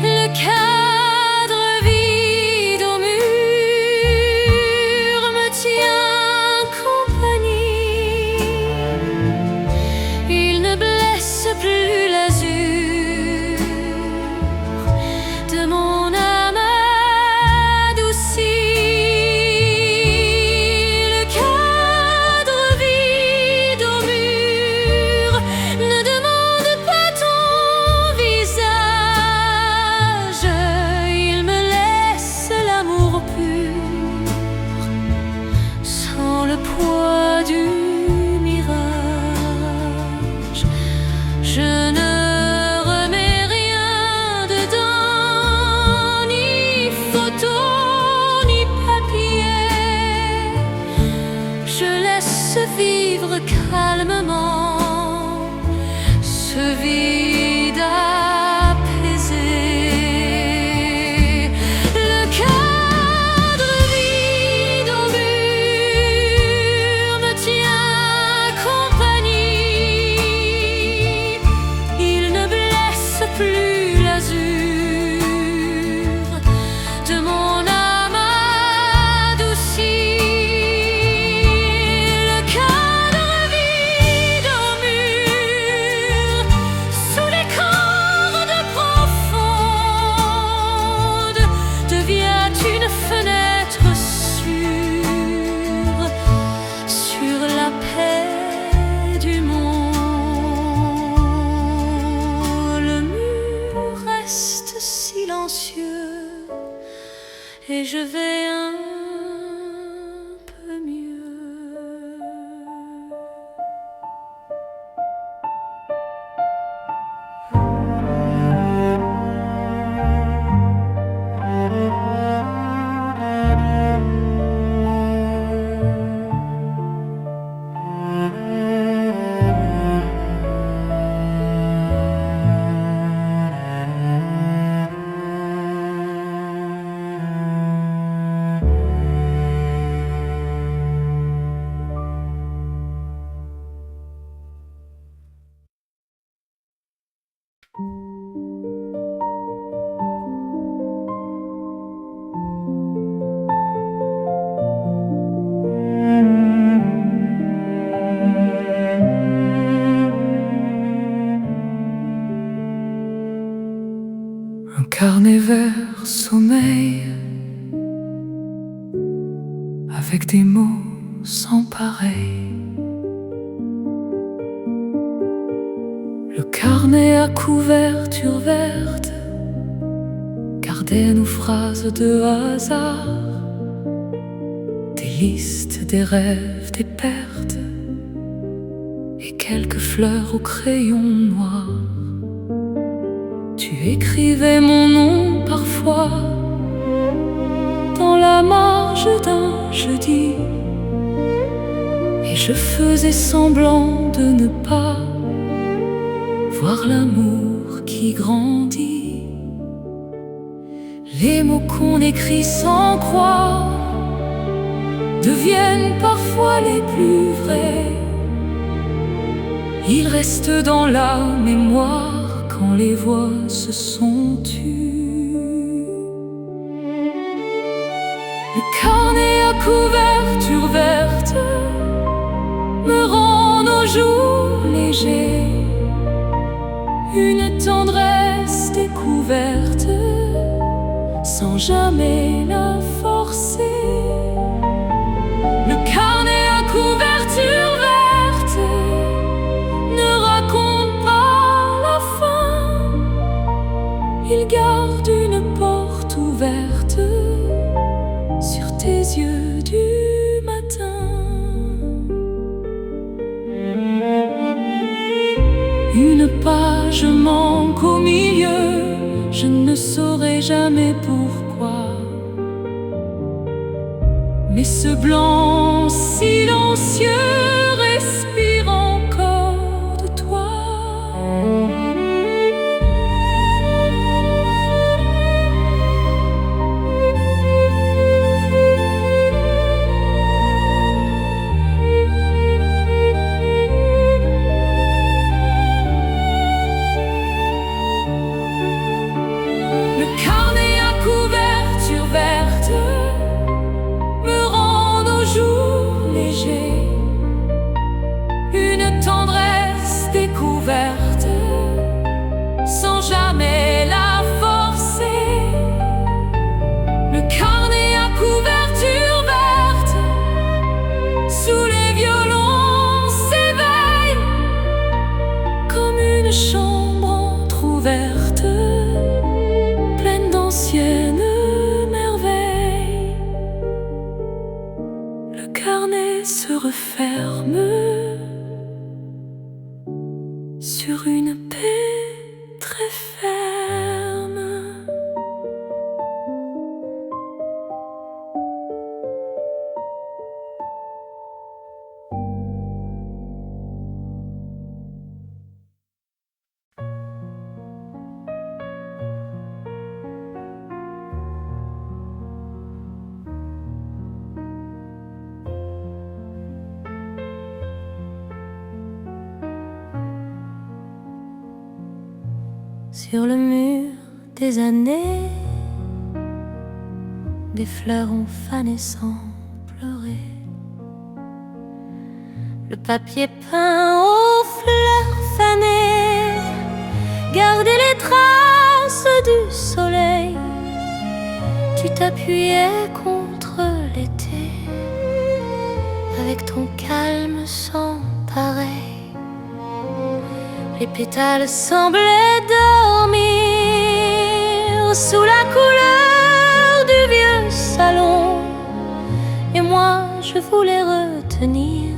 Le cadre vide au mur me tient compagnie. Il ne blesse plus l'azur de mon âme adoucie. Le cadre vide au mur ne demande pas ton visage. Il me laisse l'amour pur sans le poids du mirage. Je ne remets rien dedans, ni photo, ni papier. Je laisse vivre calmement ce vide apaisé. Le cadre vide au mur me tient compagnie. Il ne blesse plus l'azur de mon âme adoucie. Le cadre vide au mur, sous les cordes profondes, devient une fenêtre sûre sur la paix du monde. Le mur reste silencieux et je vais un peu mieux. Un carnet vert sommeil avec des mots sans pareil. Le carnet à couverture verte gardait nos phrases de hasard, des listes, des rêves, des pertes et quelques fleurs au crayon noir. Tu écrivais mon nom parfois dans la marge d'un jeudi, et je faisais semblant de ne pas voir l'amour qui grandit. Les mots qu'on écrit sans croire deviennent parfois les plus vrais. Ils restent dans la mémoire quand les voix se sont tues. couverture verte me rend nos jours légers. Une tendresse découverte sans jamais la forcer. Le carnet à couverture verte ne raconte pas la fin. Il garde une porte ouverte sur tes yeux du matin. Une page manque au milieu, je ne saurai jamais pourquoi. Mais ce blanc silencieux respire encore de toi. Une tendresse découverte sans jamais la forcer. Le carnet à couverture verte sous les violons s'éveille comme une chambre entr'ouverte pleine d'anciennes merveilles. Le carnet se referme sur une paix très ferme. Sur le mur des années, des fleurs ont fané sans pleurer. Le papier peint aux fleurs fanées gardait les traces du soleil. Tu t'appuyais contre l'été avec ton calme sans pareil. Les pétales semblaient dormir sous la couleur du vieux salon. Et moi je voulais retenir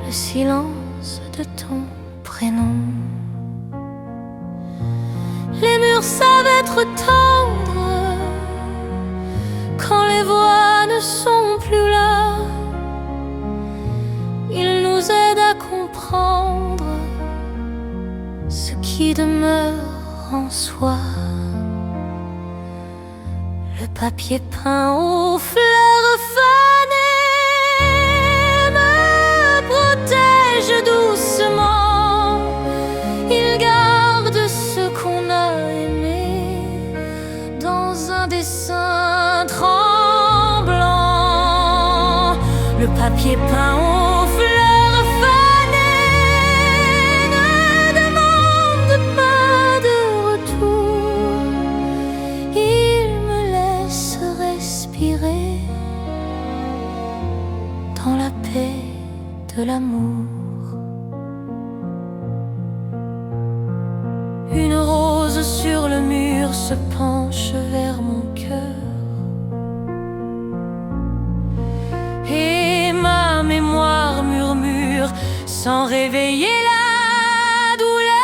le silence de ton prénom. Les murs savent être tendres quand les voix ne sont plus là. Ils nous aident à comprendre ce qui demeure en soi. Le papier peint aux fleurs fanées me protège doucement. Il garde ce qu'on a aimé dans un dessin tremblant. Le papier peint aux fleurs fanées ne demande pas de retour. Il me laisse respirer dans la paix de l'amour. Une rose sur le mur se penche vers mon cœur. Et ma mémoire murmure sans réveiller la douleur.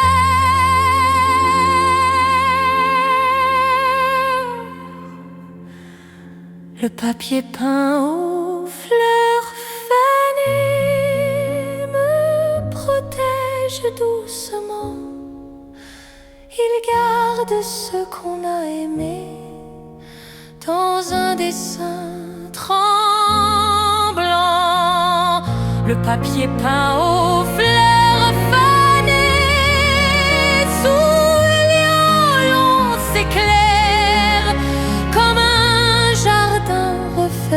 Le papier peint aux fleurs fanées me protège doucement. Il garde ce qu'on a aimé dans un dessin tremblant. Le papier peint aux fleurs fanées sous les violons s'éclaire comme un jardin refait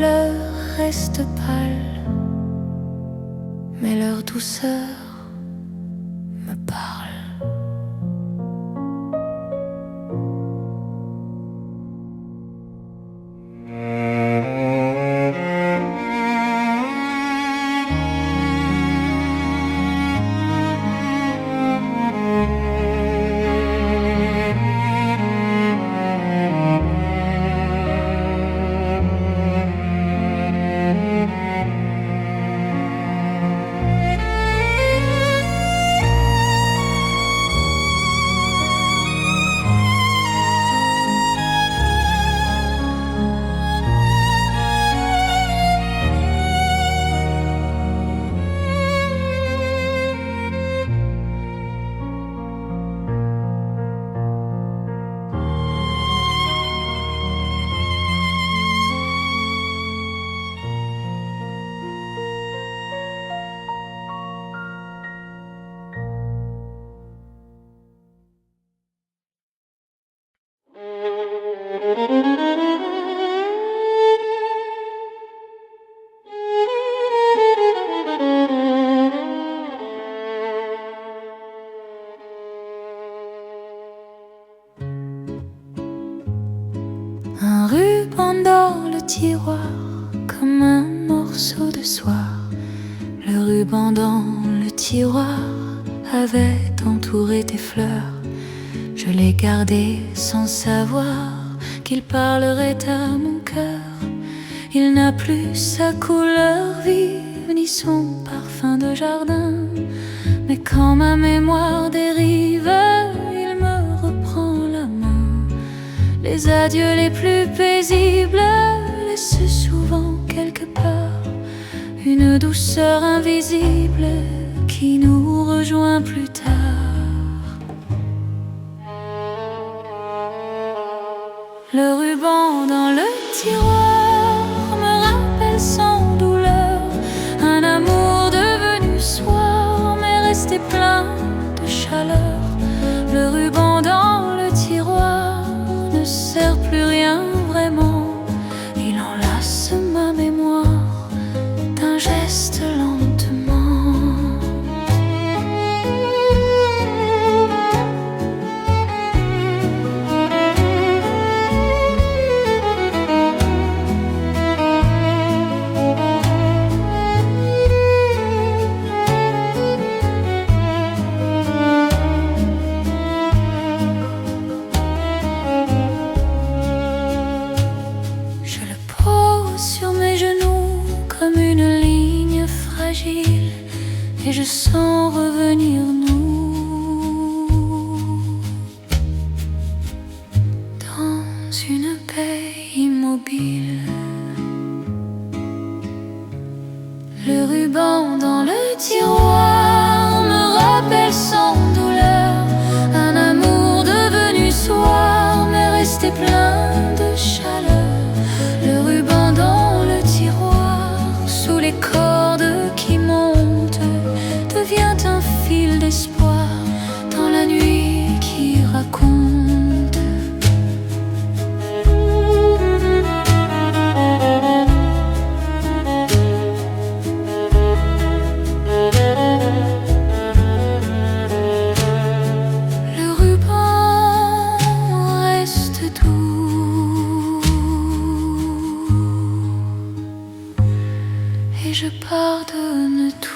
fleurs restent pâles, mais leur douceur me parle. Un ruban dans le tiroir, comme un morceau de soie. Le ruban dans le tiroir avait entouré tes fleurs. Je l'ai gardé sans savoir qu'il parlerait à mon cœur. Il n'a plus sa couleur vive, ni son parfum de jardin. Mais quand ma mémoire dérive, il me reprend la main. Les adieux les plus paisibles laissent souvent quelque part une douceur invisible qui nous rejoint plus tard. Le ruban dans le tiroir me rappelle sans douleur un amour devenu soir, mais resté plein de chaleur. Le ruban dans le tiroir ne sert plus rien vraiment. Il enlace ma mémoire d'un geste lentement. Et je sens revenir nous dans une paix immobile. Le ruban dans le tiroir me rappelle sans douleur un amour devenu soir, mais resté plein de chaleur. Le ruban dans le tiroir, sous les cordes qui montent, devient un fil d'espoir dans la nuit qui raconte. Le ruban reste doux et je pardonne tout.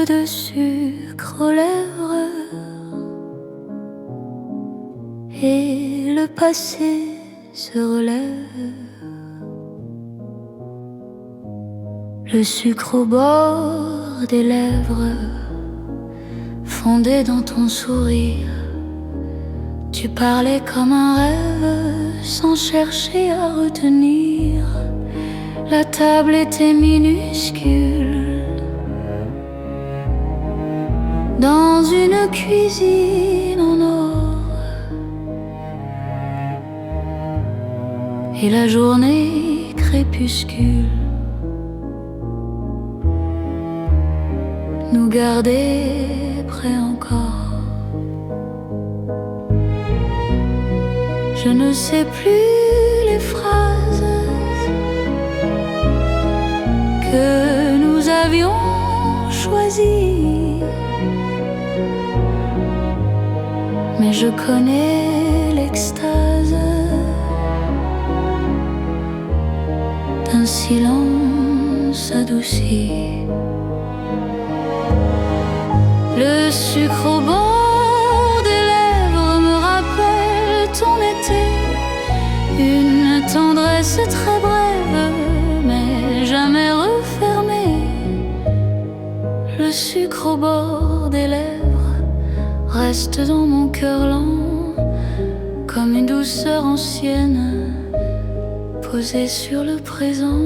De sucre aux lèvres et le passé se relève. Le sucre au bord des lèvres fondé dans ton sourire. Tu parlais comme un rêve sans chercher à retenir. La table était minuscule, dans une cuisine en or. Et la journée crépuscule nous gardait près encore. Je ne sais plus les phrases que nous avions choisies, mais je connais l'extase d'un silence adouci. Le sucre au bord des lèvres me rappelle ton été, une tendresse très brève mais jamais refermée. Le sucre au bord des lèvres reste dans mon cœur lent, comme une douceur ancienne posée sur le présent.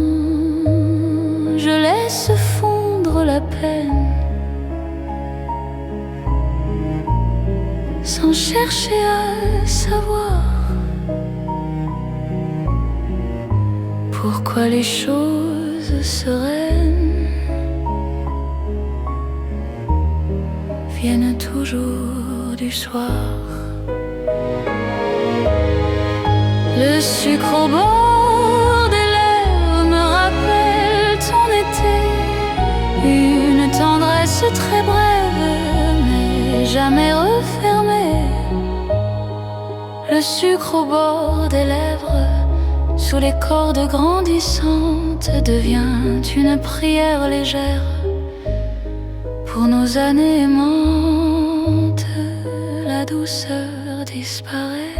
Je laisse fondre la peine sans chercher à savoir pourquoi les choses sereines viennent toujours du soir. Le sucre au bord des lèvres me rappelle ton été, une tendresse très brève mais jamais refermée. Le sucre au bord des lèvres, sous les cordes grandissantes, devient une prière légère pour nos années aimantes. La douceur disparaît,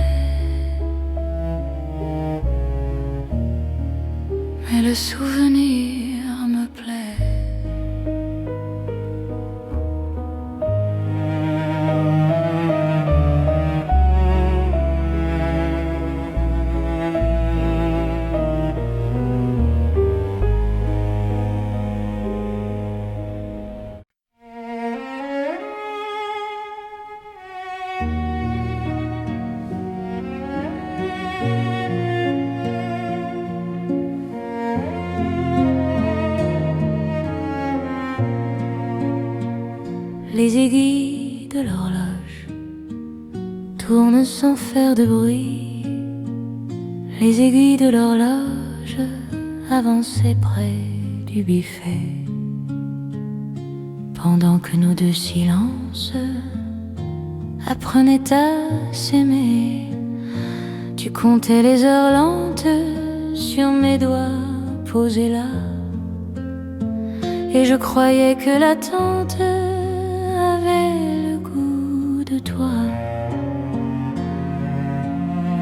mais le souvenir me plaît. Les aiguilles de l'horloge tournent sans faire de bruit. Les aiguilles de l'horloge avançaient près du buffet, pendant que nos deux silences apprenaient à s'aimer. Tu comptais les heures lentes sur mes doigts posés là, et je croyais que l'attente avait le goût de toi.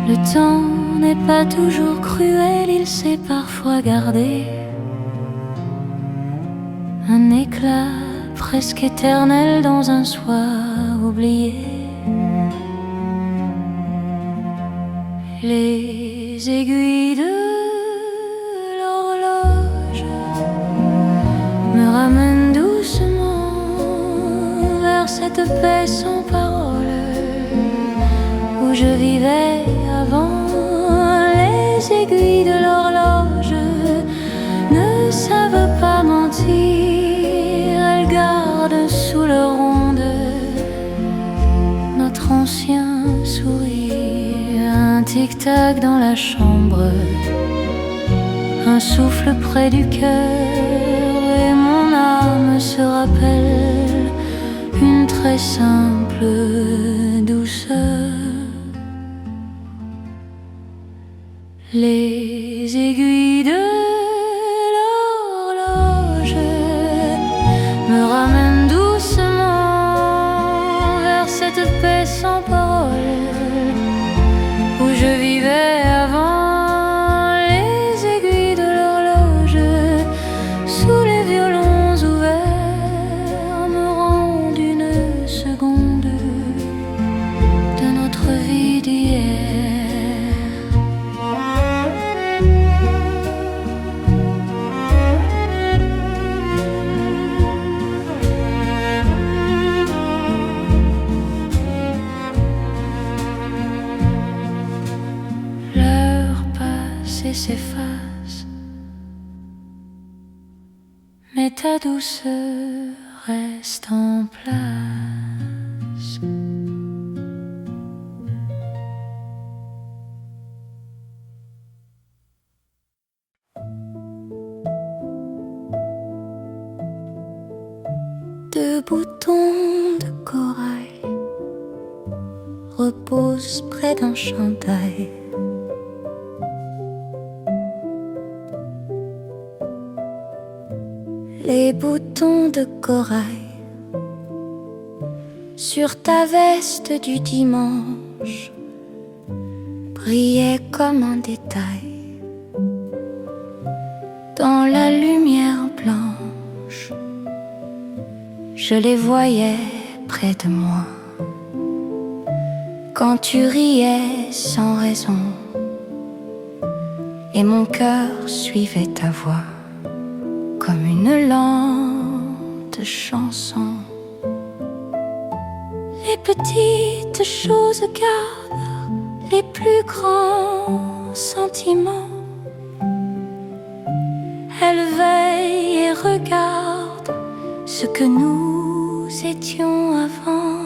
Le temps n'est pas toujours cruel, il sait parfois garder un éclat presque éternel dans un soir oublié. Les aiguilles de l'horloge me ramènent doucement vers cette paix sans parole où je vivais avant. Les aiguilles de l'horloge ne savent pas mentir, elles gardent sous leur onde notre ancien sourire. Un tic-tac dans la chambre, un souffle près du cœur, et mon âme se rappelle une très simple douceur. Les aiguilles de l'horloge me ramènent doucement vers cette paix sans parole où je vivais avant. Les aiguilles de l'horloge sous les violons ouverts me rendent une seconde de notre vie d'hier. s'efface, mais ta douceur reste en place. Deux boutons de corail reposent près d'un chandail. Les boutons de corail sur ta veste du dimanche brillaient comme un détail dans la lumière blanche. Je les voyais près de moi quand tu riais sans raison, et mon cœur suivait ta voix comme une lente chanson. Les petites choses gardent les plus grands sentiments. Elles veillent et regardent ce que nous étions avant.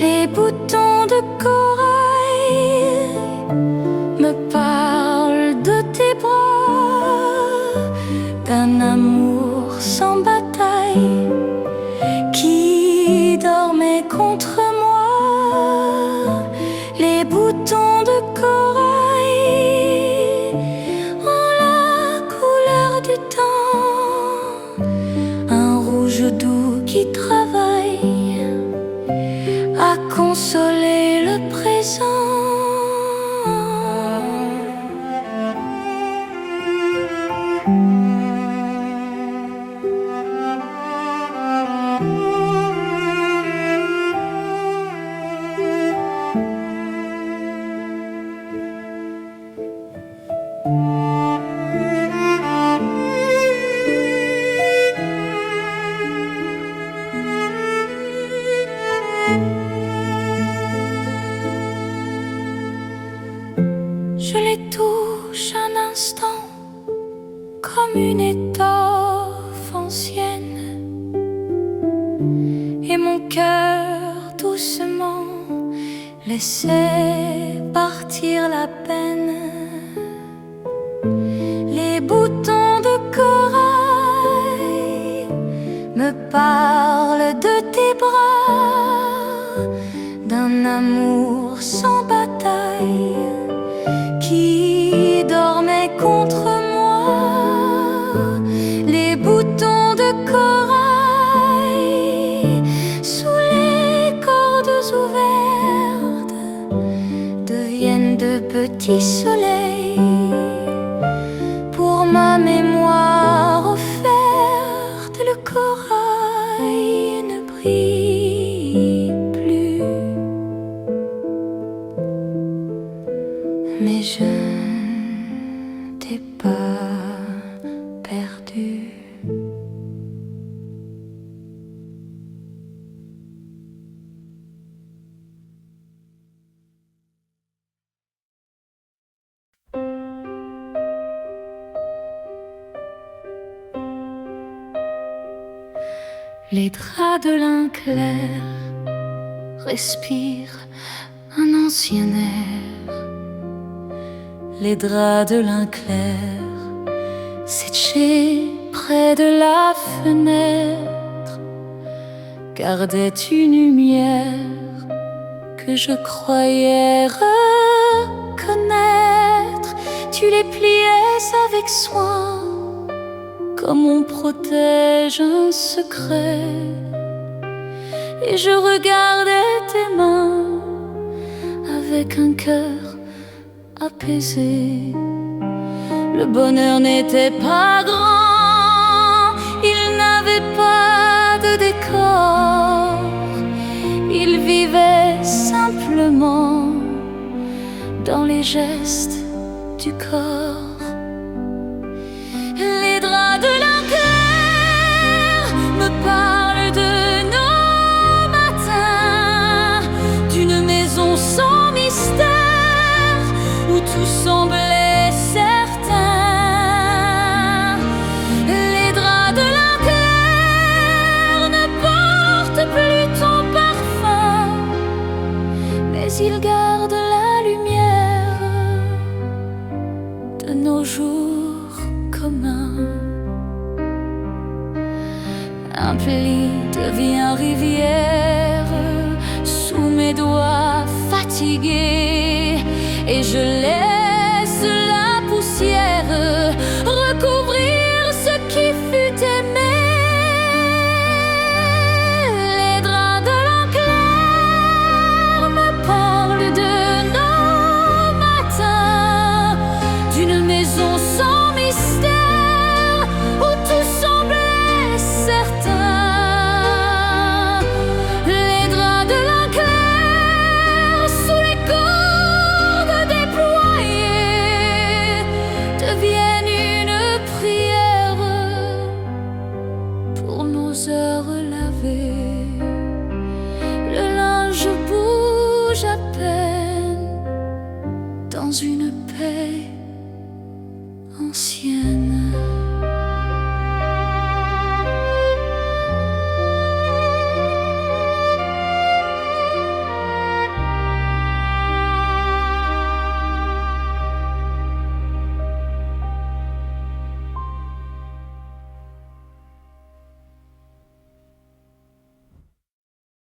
Les boutons de corail me parlent de tes bras, d'un amour sans bataille qui dormait contre moi. Les boutons de corail ont la couleur du temps, un rouge doux qui travaille à consoler le présent. Je les touche un instant comme une étoffe ancienne, et mon cœur doucement laissait partir la peine. Les boutons de corail me parlent de tes bras, d'un amour sans bataille qui dormait contre moi. Les boutons de corail sous les cordes ouvertes deviennent de petits soleils pour ma mémoire offerte. Le corail ne brille plus, mais je ne t'ai pas perdu. Les draps de lin clair respirent un ancien air. Les draps de lin clair séchés près de la fenêtre gardaient une lumière que je croyais reconnaître. Tu les pliais avec soin comme on protège un secret, et je regardais tes mains avec un cœur apaisé. Le bonheur n'était pas grand, il n'avait pas de décor, il vivait simplement dans les gestes du corps. Les draps de lin clair me parlent de nos matins, d'une maison sans mystère où tout devient rivière sous mes doigts fatigués, et je laisse la poussière recouvrir ce qui fut aimé. Les draps de l'an clair me parlent de nos matins, d'une maison sans mystère où tout semblait certain. Les draps de l'an clair sous les cordes déployées deviennent une prière pour nos heures lavées. Le linge bouge à peine dans une paix ancienne.